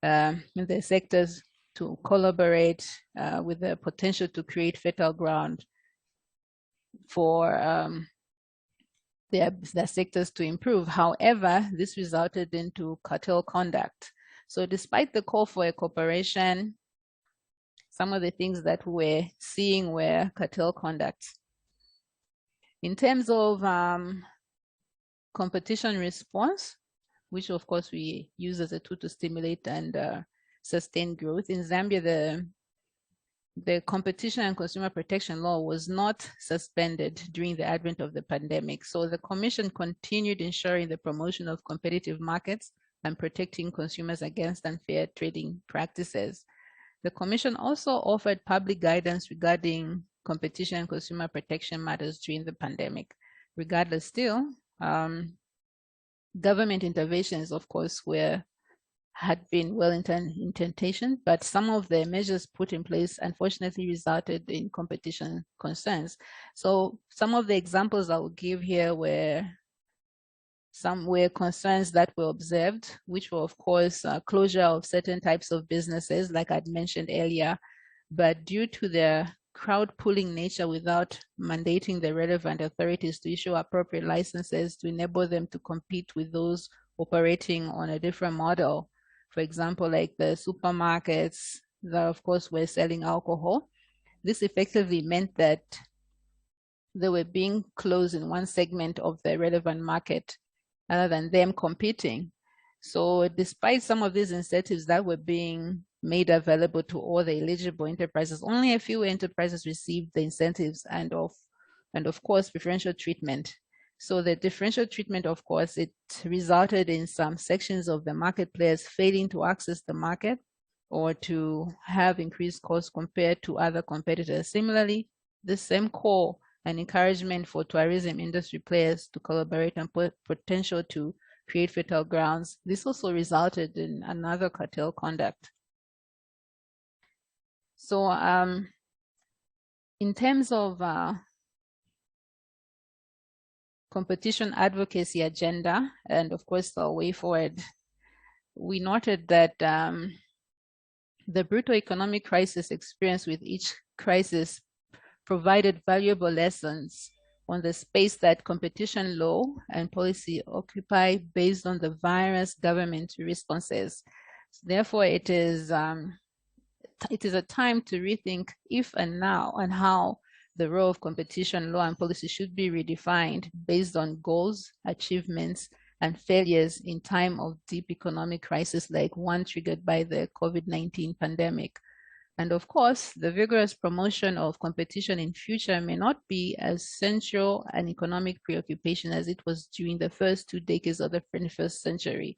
in the sectors to collaborate with the potential to create fertile ground for their sectors to improve. However, this resulted into cartel conduct. So despite the call for a cooperation, some of the things that we're seeing were cartel conduct. In terms of competition response, which of course we use as a tool to stimulate and sustain growth, in Zambia, the Competition and Consumer Protection Law was not suspended during the advent of the pandemic. So the Commission continued ensuring the promotion of competitive markets and protecting consumers against unfair trading practices. The Commission also offered public guidance regarding competition and consumer protection matters during the pandemic. Regardless, still, government interventions, of course, had been well-intentioned, but some of the measures put in place unfortunately resulted in competition concerns. So some of the examples I will give here were concerns that were observed, which were, of course, closure of certain types of businesses, like I'd mentioned earlier, but due to their crowd pooling nature without mandating the relevant authorities to issue appropriate licenses to enable them to compete with those operating on a different model. For example, like the supermarkets that, of course, were selling alcohol. This effectively meant that they were being closed in one segment of the relevant market other than them competing. So despite some of these incentives that were being made available to all the eligible enterprises, only a few enterprises received the incentives and of course preferential treatment. So the differential treatment, of course, it resulted in some sections of the market players failing to access the market or to have increased costs compared to other competitors. Similarly, the same call and encouragement for tourism industry players to collaborate and potential to create fertile grounds. This also resulted in another cartel conduct. So in terms of competition advocacy agenda, and of course the way forward, we noted that the brutal economic crisis experienced with each crisis provided valuable lessons on the space that competition law and policy occupy based on the various government responses. Therefore, it is a time to rethink if and now and how the role of competition law and policy should be redefined based on goals, achievements, and failures in time of deep economic crisis like one triggered by the COVID-19 pandemic. And of course, the vigorous promotion of competition in future may not be as central an economic preoccupation as it was during the first 2 decades of the 21st century.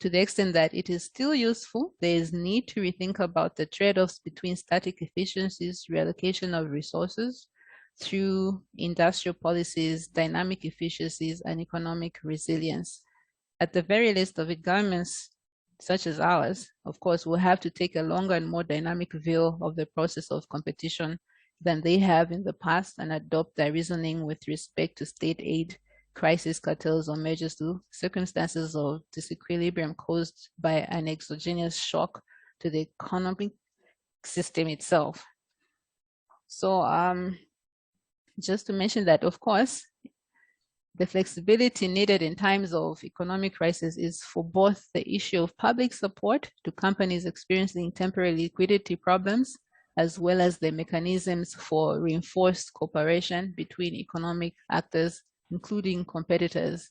To the extent that it is still useful, there is need to rethink about the trade-offs between static efficiencies, reallocation of resources through industrial policies, dynamic efficiencies, and economic resilience. At the very least of it, governments such as ours, of course, will have to take a longer and more dynamic view of the process of competition than they have in the past and adopt their reasoning with respect to state aid, crisis cartels, or measures to circumstances of disequilibrium caused by an exogenous shock to the economic system itself. So just to mention that, of course, the flexibility needed in times of economic crisis is for both the issue of public support to companies experiencing temporary liquidity problems, as well as the mechanisms for reinforced cooperation between economic actors, including competitors.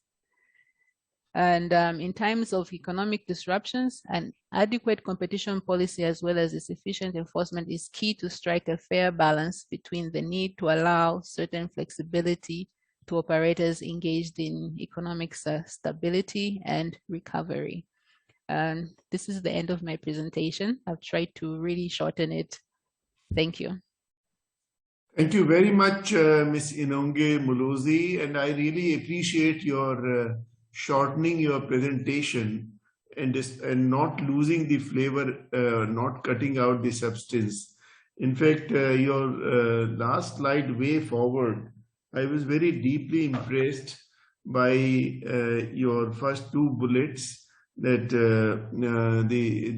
And in times of economic disruptions, an adequate competition policy as well as its efficient enforcement is key to strike a fair balance between the need to allow certain flexibility to operators engaged in economic stability and recovery. And this is the end of my presentation. I've tried to really shorten it. Thank you. Thank you very much, Ms. Inonge Mulozi, and I really appreciate your shortening your presentation and not losing the flavor, not cutting out the substance. In fact, your last slide, way forward, I was very deeply impressed by your first 2 bullets that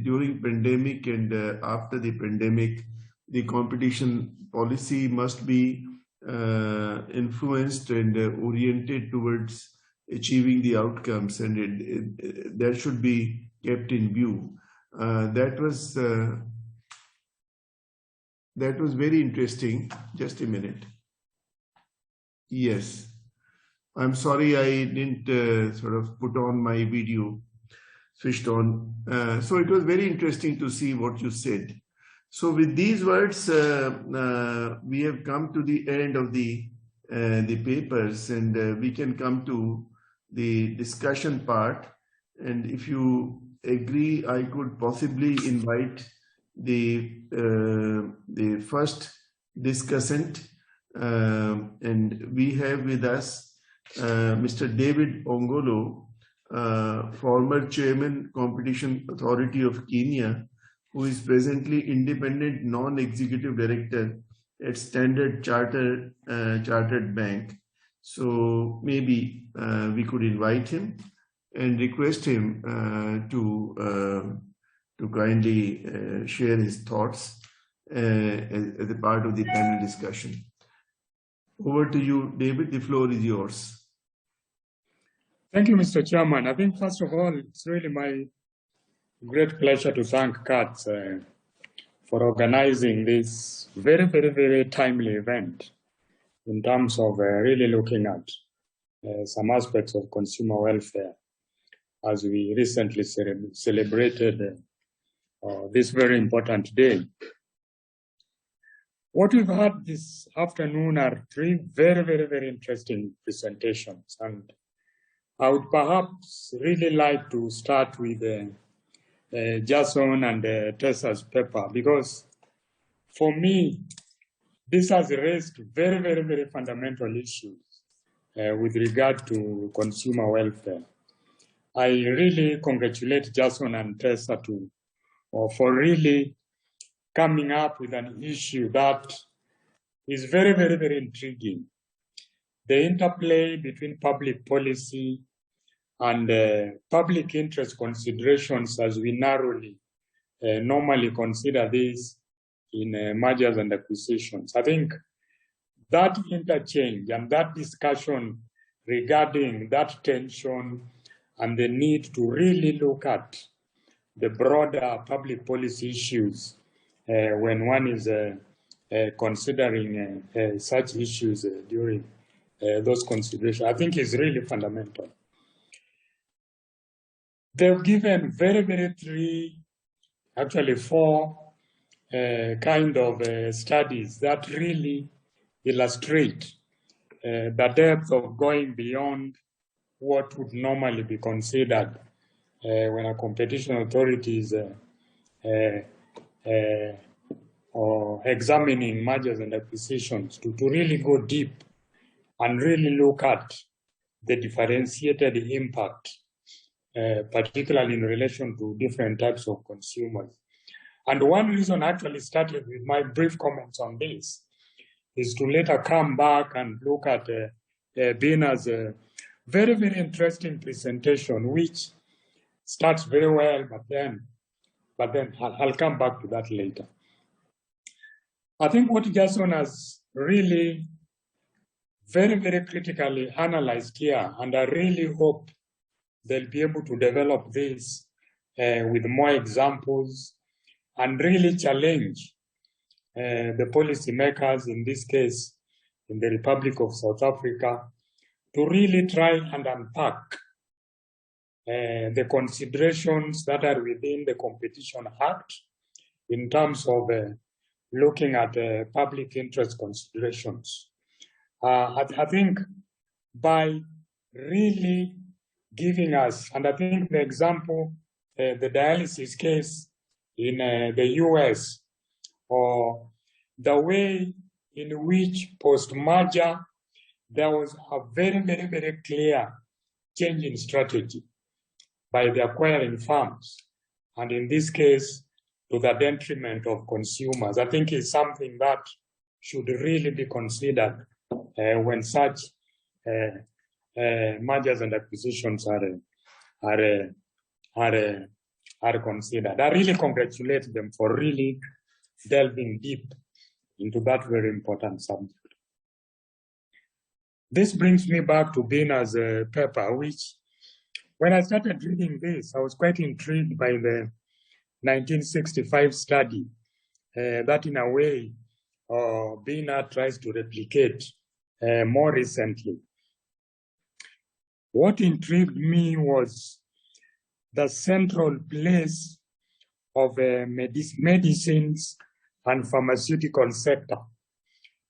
during pandemic and after the pandemic, the competition policy must be influenced and oriented towards achieving the outcomes, and that should be kept in view. That was That was very interesting. Just a minute. Yes. I'm sorry I didn't sort of put on my video, switched on. So it was very interesting to see what you said. So with these words, we have come to the end of the papers, and we can come to the discussion part. And if you agree, I could possibly invite the first discussant, and we have with us Mr. David Ongolo, former chairman, Competition Authority of Kenya, who is presently independent non-executive director at Standard Chartered Bank. So maybe we could invite him and request him to kindly share his thoughts as a part of the panel discussion. Over to you, David. The floor is yours. Thank you, Mr. Chairman. I think, first of all, it's really my great pleasure to thank CATS for organizing this very, very, very timely event in terms of really looking at some aspects of consumer welfare as we recently celebrated this very important day. What we've had this afternoon are three very, very, very interesting presentations, and I would perhaps really like to start with Jason and Tessa's paper, because for me, this has raised very, very, very fundamental issues with regard to consumer welfare. I really congratulate Jason and Tessa for really coming up with an issue that is very, very, very intriguing. The interplay between public policy and public interest considerations, as we narrowly normally consider this in mergers and acquisitions. I think that interchange and that discussion regarding that tension and the need to really look at the broader public policy issues when one is considering such issues during those considerations, I think is really fundamental. They've given very, very four kind of studies that really illustrate the depth of going beyond what would normally be considered when a competition authority is or examining mergers and acquisitions to really go deep and really look at the differentiated impact, particularly in relation to different types of consumers. And one reason I actually started with my brief comments on this is to later come back and look at Bina's very, very interesting presentation, which starts very well, but then I'll come back to that later. I think what Jason has really very, very critically analyzed here, and I really hope they'll be able to develop this with more examples and really challenge the policymakers, in this case, in the Republic of South Africa, to really try and unpack the considerations that are within the Competition Act in terms of looking at public interest considerations. I think by really giving us, and I think the example, the dialysis case in the US, or the way in which post-merger there was a very, very, very clear change in strategy by the acquiring firms, and in this case, to the detriment of consumers. I think is something that should really be considered when such mergers and acquisitions are considered. I really congratulate them for really delving deep into that very important subject. This brings me back to Bina's paper, which when I started reading this, I was quite intrigued by the 1965 study that in a way BINA tries to replicate more recently. What intrigued me was the central place of medicines and pharmaceutical sector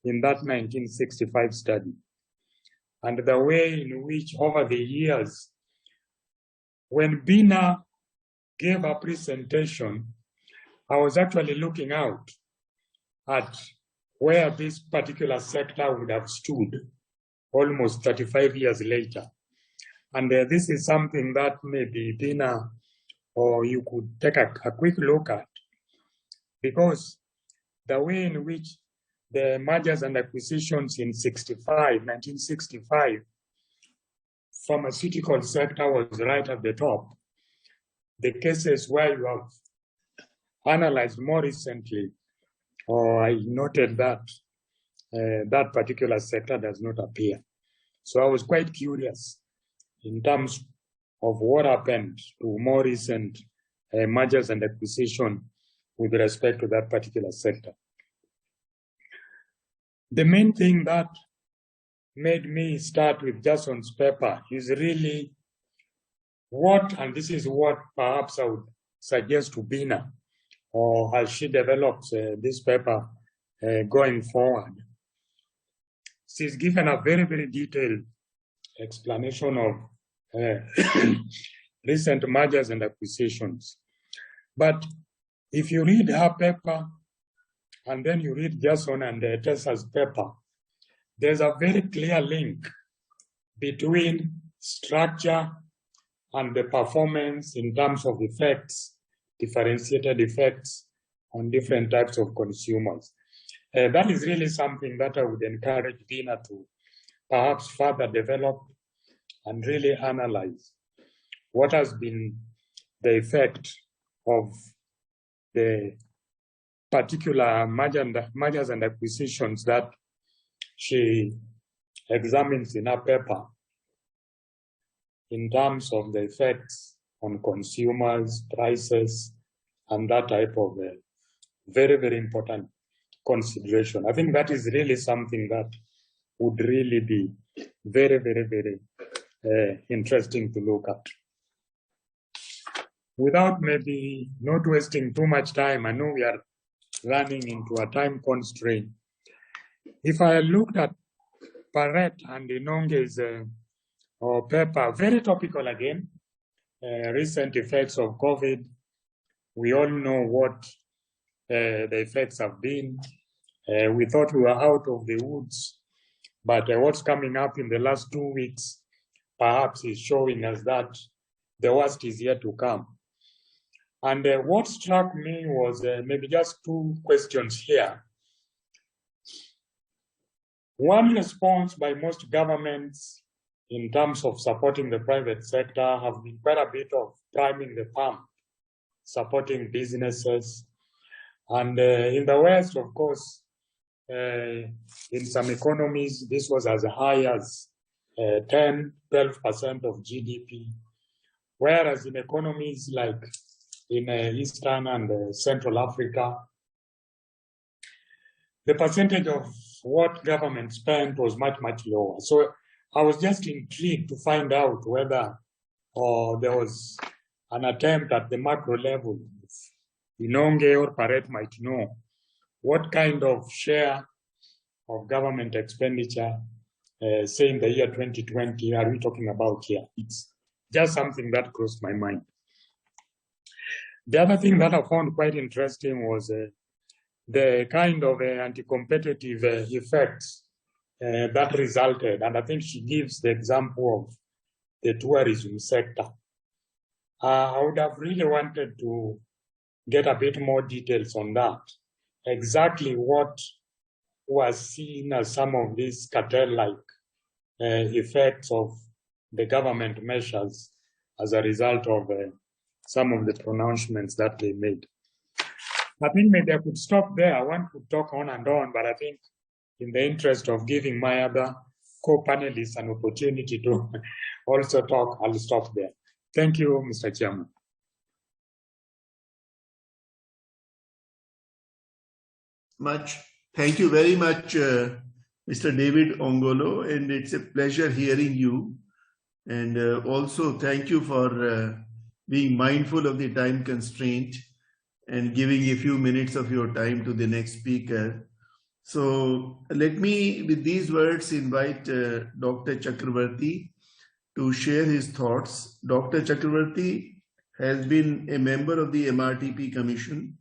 in that 1965 study, and the way in which over the years, when BINA gave a presentation, I was actually looking out at where this particular sector would have stood almost 35 years later. And this is something that maybe BINA or you could take a quick look at, because the way in which the mergers and acquisitions in 1965, pharmaceutical sector was right at the top. The cases where you have analyzed more recently, or I noted that that particular sector does not appear. So I was quite curious in terms of what happened to more recent mergers and acquisition with respect to that particular sector. The main thing that made me start with Jason's paper is really what, and this is what perhaps I would suggest to BINA, or as she develops this paper going forward. She's given a very, very detailed explanation of recent mergers and acquisitions. But if you read her paper, and then you read Jason and Tessa's paper, there's a very clear link between structure and the performance in terms of effects, differentiated effects on different types of consumers. That is really something that I would encourage BINA to perhaps further develop and really analyze what has been the effect of the particular mergers and acquisitions that she examines in her paper in terms of the effects on consumers, prices, and that type of very, very important consideration. I think that is really something that would really be very, very, very interesting to look at. Without maybe not wasting too much time, I know we are running into a time constraint. If I looked at Parrett and Inonge's paper, very topical again, recent effects of COVID. We all know what the effects have been. We thought we were out of the woods, but what's coming up in the last 2 weeks perhaps is showing us that the worst is yet to come. And what struck me was maybe just two questions here. One response by most governments in terms of supporting the private sector have been quite a bit of priming the pump, supporting businesses. And in the West, of course, in some economies, this was as high as 10, 12% of GDP. Whereas in economies like in Eastern and Central Africa, the percentage of what government spent was much, much lower. So I was just intrigued to find out whether there was an attempt at the macro level. Inonge or Parrett might know what kind of share of government expenditure, say in the year 2020, are we talking about here? It's just something that crossed my mind. The other thing that I found quite interesting was the kind of anti-competitive effects that resulted. And I think she gives the example of the tourism sector. I would have really wanted to get a bit more details on that. Exactly what was seen as some of these cartel-like effects of the government measures as a result of some of the pronouncements that they made. I think maybe I could stop there. I want to talk on and on, but I think in the interest of giving my other co-panelists an opportunity to also talk, I'll stop there. Thank you, Mr. Chairman. Much. Thank you very much, Mr. David Ongolo, and it's a pleasure hearing you. And also thank you for being mindful of the time constraint and giving a few minutes of your time to the next speaker. So let me, with these words, invite Dr. Chakravarti to share his thoughts. Dr. Chakravarti has been a member of the MRTP Commission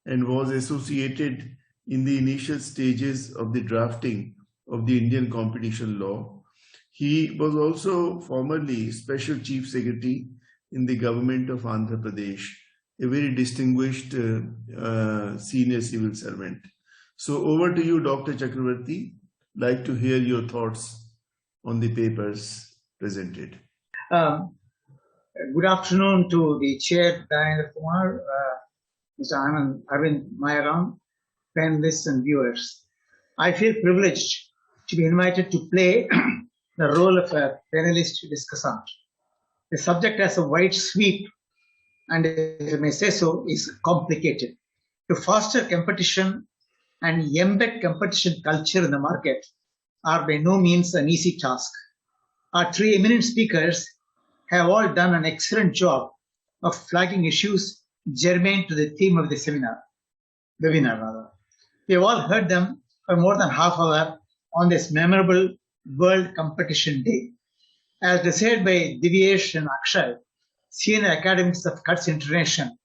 and was associated in the initial stages of the drafting of the Indian competition law. He was also formerly Special Chief Secretary in the government of Andhra Pradesh, a very distinguished senior civil servant. So over to you, Dr. Chakravarti. Like to hear your thoughts on the papers presented. Good afternoon to the chair, Dayendra Kumar, Mr. Arvind Mayaram, panelists and viewers. I feel privileged to be invited to play the role of a panelist discussant. The subject has a wide sweep and, if I may say so, is complicated. To foster competition and embed competition culture in the market are by no means an easy task. Our three eminent speakers have all done an excellent job of flagging issues germane to the theme of the webinar. We have all heard them for more than half an hour on this memorable World Competition Day. As decided by Divyesh and Akshay, senior academics of CUTS International,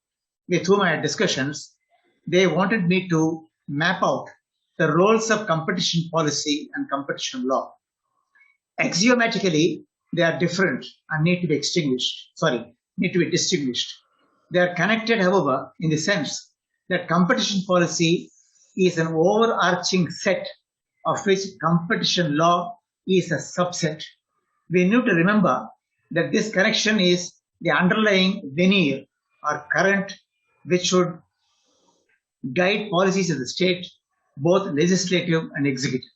with whom I had discussions, they wanted me to map out the roles of competition policy and competition law. Axiomatically, they are different and need to be distinguished. They are connected, however, in the sense that competition policy is an overarching set of which competition law is a subset. We need to remember that this connection is the underlying veneer or current which should guide policies of the state, both legislative and executive.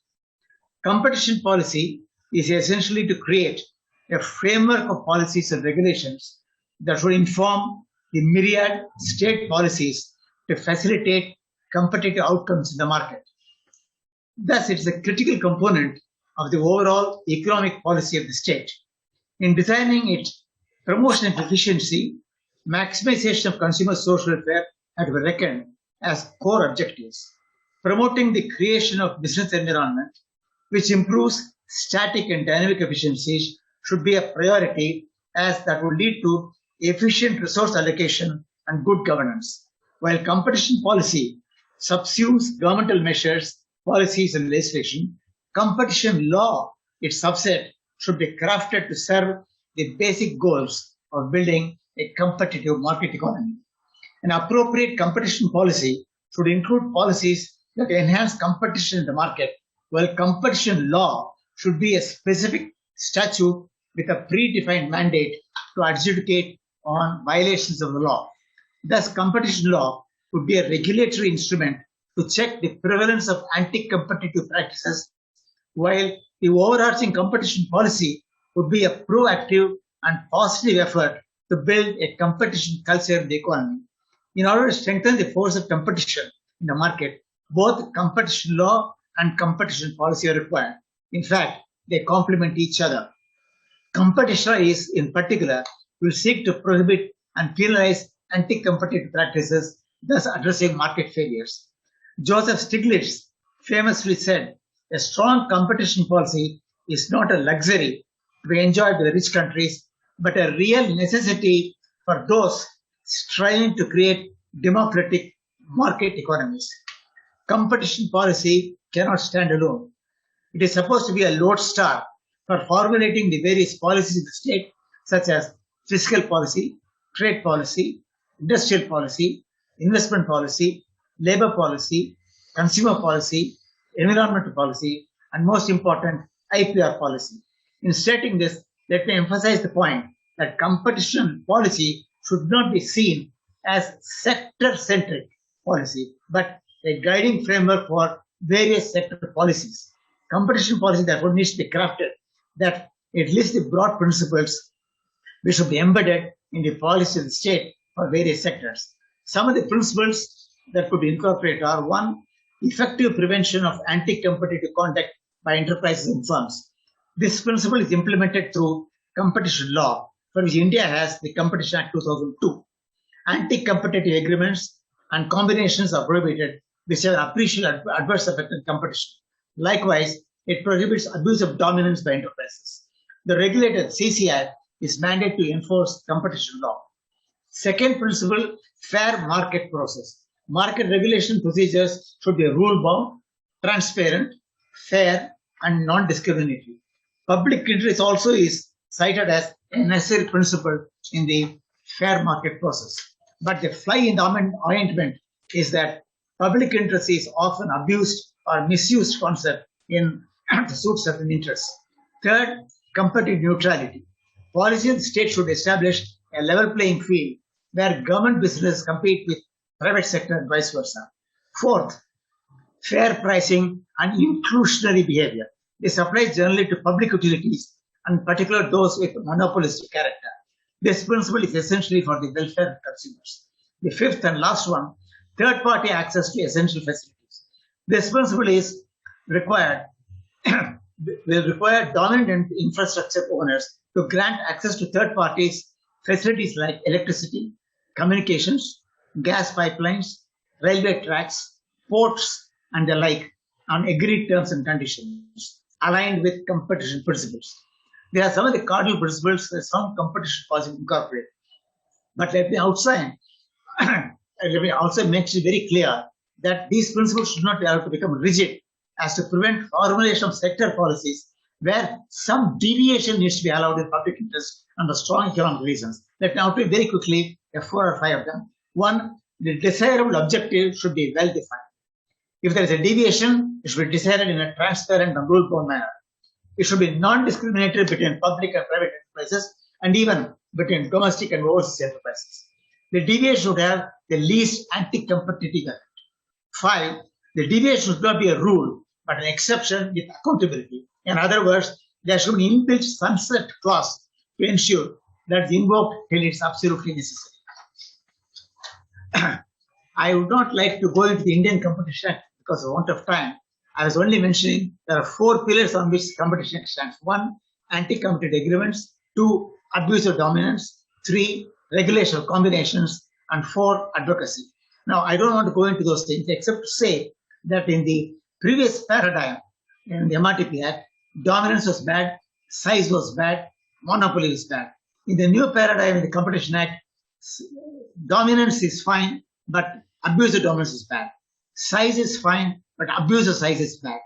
Competition policy is essentially to create a framework of policies and regulations that should inform the myriad state policies to facilitate competitive outcomes in the market. Thus, it's a critical component of the overall economic policy of the state. In designing it, promotion of efficiency, maximization of consumer social welfare are to be reckoned as core objectives. Promoting the creation of business environment which improves static and dynamic efficiencies should be a priority, as that will lead to efficient resource allocation and good governance. While competition policy subsumes governmental measures, policies and legislation, competition law, its subset, should be crafted to serve the basic goals of building a competitive market economy. An appropriate competition policy should include policies that enhance competition in the market, while competition law should be a specific statute with a predefined mandate to adjudicate on violations of the law. Thus, competition law would be a regulatory instrument to check the prevalence of anti-competitive practices, while the overarching competition policy would be a proactive and positive effort to build a competition culture in the economy. In order to strengthen the force of competition in the market, both competition law and competition policy are required. In fact, they complement each other. Competition law is, in particular, will seek to prohibit and penalize anti-competitive practices, thus addressing market failures. Joseph Stiglitz famously said, "A strong competition policy is not a luxury to be enjoyed by the rich countries, but a real necessity for those striving to create democratic market economies." Competition policy cannot stand alone. It is supposed to be a lodestar for formulating the various policies of the state, such as fiscal policy, trade policy, industrial policy, investment policy, labor policy, consumer policy, environmental policy, and most important, IPR policy. In stating this, let me emphasize the point that competition policy should not be seen as sector-centric policy, but a guiding framework for various sector policies. Competition policy therefore needs to be crafted that it lists the broad principles which should be embedded in the policy of the state for various sectors. Some of the principles that could be incorporated are: one, effective prevention of anti-competitive conduct by enterprises and firms. This principle is implemented through competition law, for which India has the Competition Act 2002. Anti-competitive agreements and combinations are prohibited, which have an appreciable adverse effect on competition. Likewise, it prohibits abuse of dominance by enterprises. The regulated CCI is mandated to enforce competition law. Second principle, fair market process. Market regulation procedures should be rule-bound, transparent, fair, and non-discriminatory. Public interest also is cited as a necessary principle in the fair market process. But the fly in the ointment is that public interest is often abused or misused concept in the suit certain interests. Third, competitive neutrality. Policy of the state should establish a level playing field where government business compete with private sector and vice versa. Fourth, fair pricing and inclusionary behavior. This applies generally to public utilities and particularly those with monopolistic character. This principle is essentially for the welfare of consumers. The fifth and last one, third-party access to essential facilities. This principle is required will require dominant infrastructure owners to grant access to third parties facilities like electricity, communications, gas pipelines, railway tracks, ports, and the like on agreed terms and conditions aligned with competition principles. There are some of the cardinal principles that some competition policy incorporate. But let me also make it very clear that these principles should not be allowed to become rigid as to prevent formulation of sector policies where some deviation needs to be allowed in public interest under strong economic reasons. Let me outline very quickly 4 or 5 of them. One, the desirable objective should be well defined. If there is a deviation, it should be decided in a transparent and rule-bound manner. It should be non-discriminatory between public and private enterprises and even between domestic and overseas enterprises. The deviation should have the least anti-competitive effect. 5, the deviation should not be a rule, but an exception with accountability. In other words, there should be an inbuilt sunset clause to ensure that it's invoked till it's absolutely necessary. I would not like to go into the Indian Competition Act because of want of time. I was only mentioning there are 4 pillars on which competition stands. 1, anti-competitive agreements. 2, abuse of dominance. 3, regulation combinations. And 4, advocacy. Now, I don't want to go into those things except to say that in the previous paradigm, in the MRTP Act, dominance was bad, size was bad, monopoly was bad. In the new paradigm in the Competition Act, dominance is fine, but abuse of dominance is bad. Size is fine, but abuse of size is bad.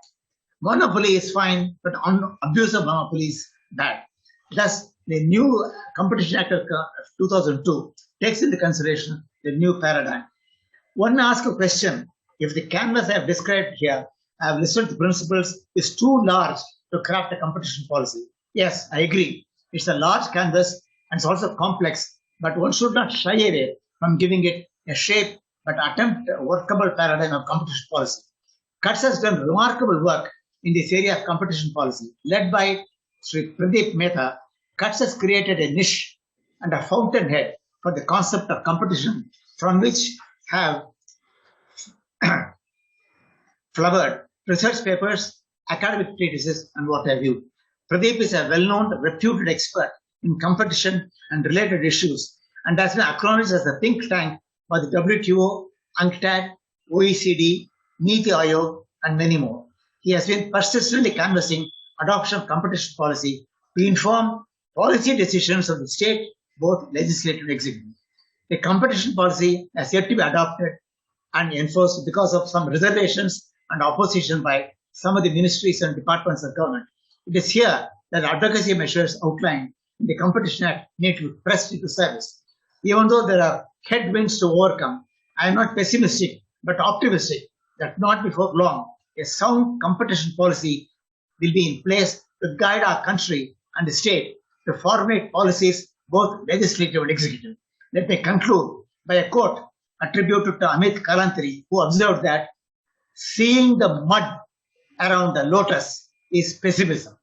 Monopoly is fine, but abuse of monopoly is bad. Thus, the new Competition Act of 2002 takes into consideration the new paradigm. One asks a question, if the canvas I have described here, I have listed the principles, is too large to craft a competition policy. Yes, I agree. It's a large canvas and it's also complex, but one should not shy away from giving it a shape, but attempt a workable paradigm of competition policy. Cuts has done remarkable work in this area of competition policy. Led by Sri Pradeep Mehta, Cuts has created a niche and a fountainhead for the concept of competition from which have flowered research papers, academic treatises, and what have you. Pradeep is a well-known, reputed expert in competition and related issues and has been acknowledged as a think tank by the WTO, UNCTAD, OECD, Niti Aayog, and many more. He has been persistently canvassing adoption of competition policy to inform policy decisions of the state, both legislative and executive. The competition policy has yet to be adopted and enforced because of some reservations and opposition by some of the ministries and departments of government. It is here that advocacy measures outlined in the Competition Act need to be pressed into service. Even though there are headwinds to overcome, I am not pessimistic but optimistic that not before long a sound competition policy will be in place to guide our country and the state to formulate policies both legislative and executive. Let me conclude by a quote attributed to Amit Kalantari, who observed that seeing the mud around the lotus is pessimism.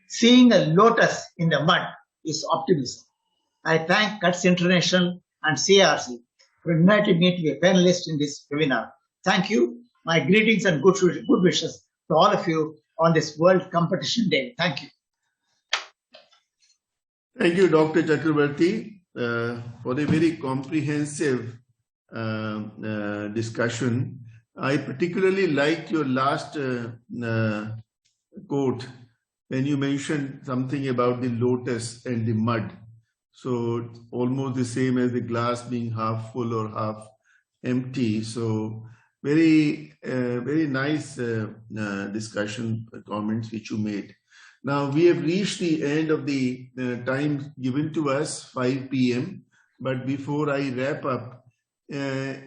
Seeing a lotus in the mud is optimism. I thank CUTS International and CARC for inviting me to be a panelist in this webinar. Thank you, My greetings and good wishes to all of you on this World Competition Day. Thank you. Thank you, Dr. Chakrabarti, for a very comprehensive discussion. I particularly liked your last quote when you mentioned something about the lotus and the mud. So almost the same as the glass being half full or half empty. So very nice discussion comments which you made. Now we have reached the end of the time given to us, 5 p.m. But before I wrap up,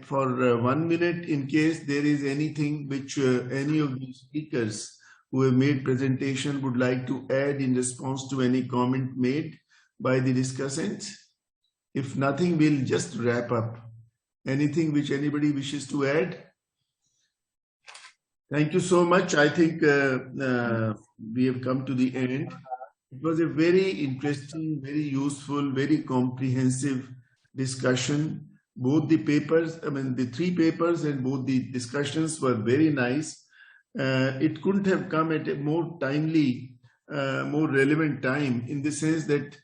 for 1 minute, in case there is anything which any of the speakers who have made presentation would like to add in response to any comment made by the discussants. If nothing, we'll just wrap up. Anything which anybody wishes to add? Thank you so much. I think we have come to the end. It was a very interesting, very useful, very comprehensive discussion. Both the papers, the 3 papers and both the discussions were very nice. It couldn't have come at a more timely, more relevant time, in the sense that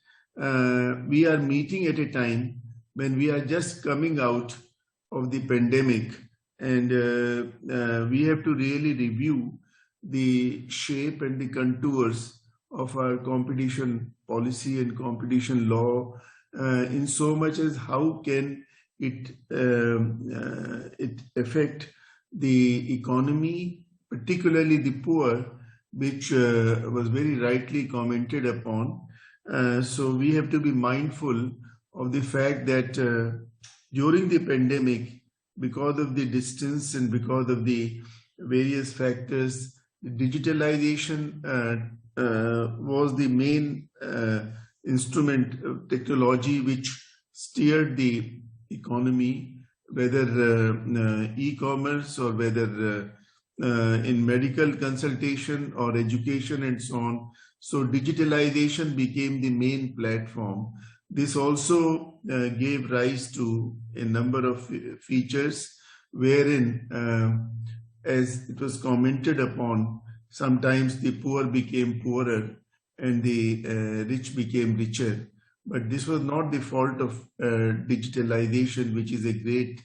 we are meeting at a time when we are just coming out of the pandemic, and we have to really review the shape and the contours of our competition policy and competition law, in so much as how can it affect the economy, particularly the poor, which was very rightly commented upon. So we have to be mindful of the fact that during the pandemic, because of the distance and because of the various factors, digitalization was the main instrument of technology which steered the economy, whether e-commerce or whether in medical consultation or education and so on. So digitalization became the main platform. This also gave rise to a number of features wherein, as it was commented upon, sometimes the poor became poorer and the rich became richer. But this was not the fault of digitalization, which is a great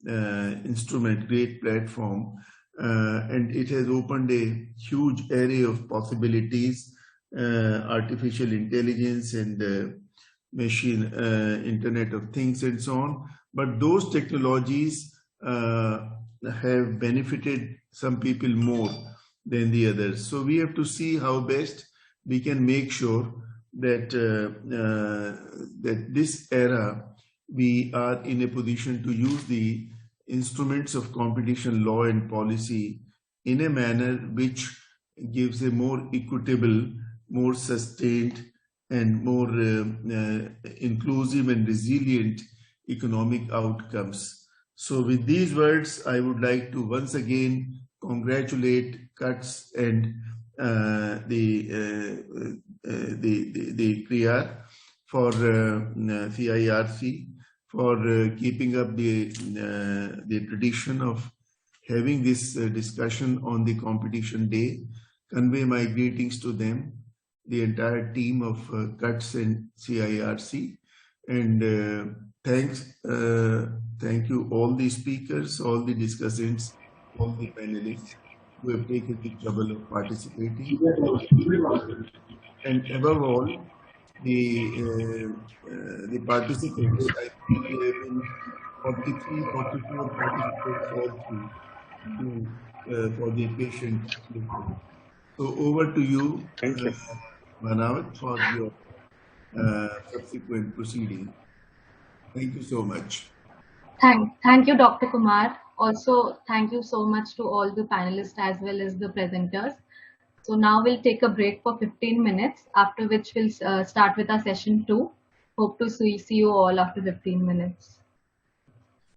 instrument, great platform. And it has opened a huge array of possibilities, artificial intelligence and machine, Internet of Things and so on. But those technologies have benefited some people more than the others. So we have to see how best we can make sure that that this era we are in a position to use the instruments of competition law and policy in a manner which gives a more equitable, more sustained and more inclusive and resilient economic outcomes. So with these words, I would like to once again congratulate CUTS and the CRIAR for CIRC for keeping up the tradition of having this discussion on the competition day. Convey my greetings to them, the entire team of CUTS and CIRC, and thank you all the speakers, all the discussants, all the panelists who have taken the trouble of participating, and above all the participants. I think there have been 43, 44 participants all through for the patient listening. So over to you, Manavat, for your subsequent proceeding. Thank you so much. Thank you, Dr. Kumar. Also, thank you so much to all the panelists as well as the presenters. So now we'll take a break for 15 minutes, after which we'll start with our session 2. Hope to see you all after 15 minutes.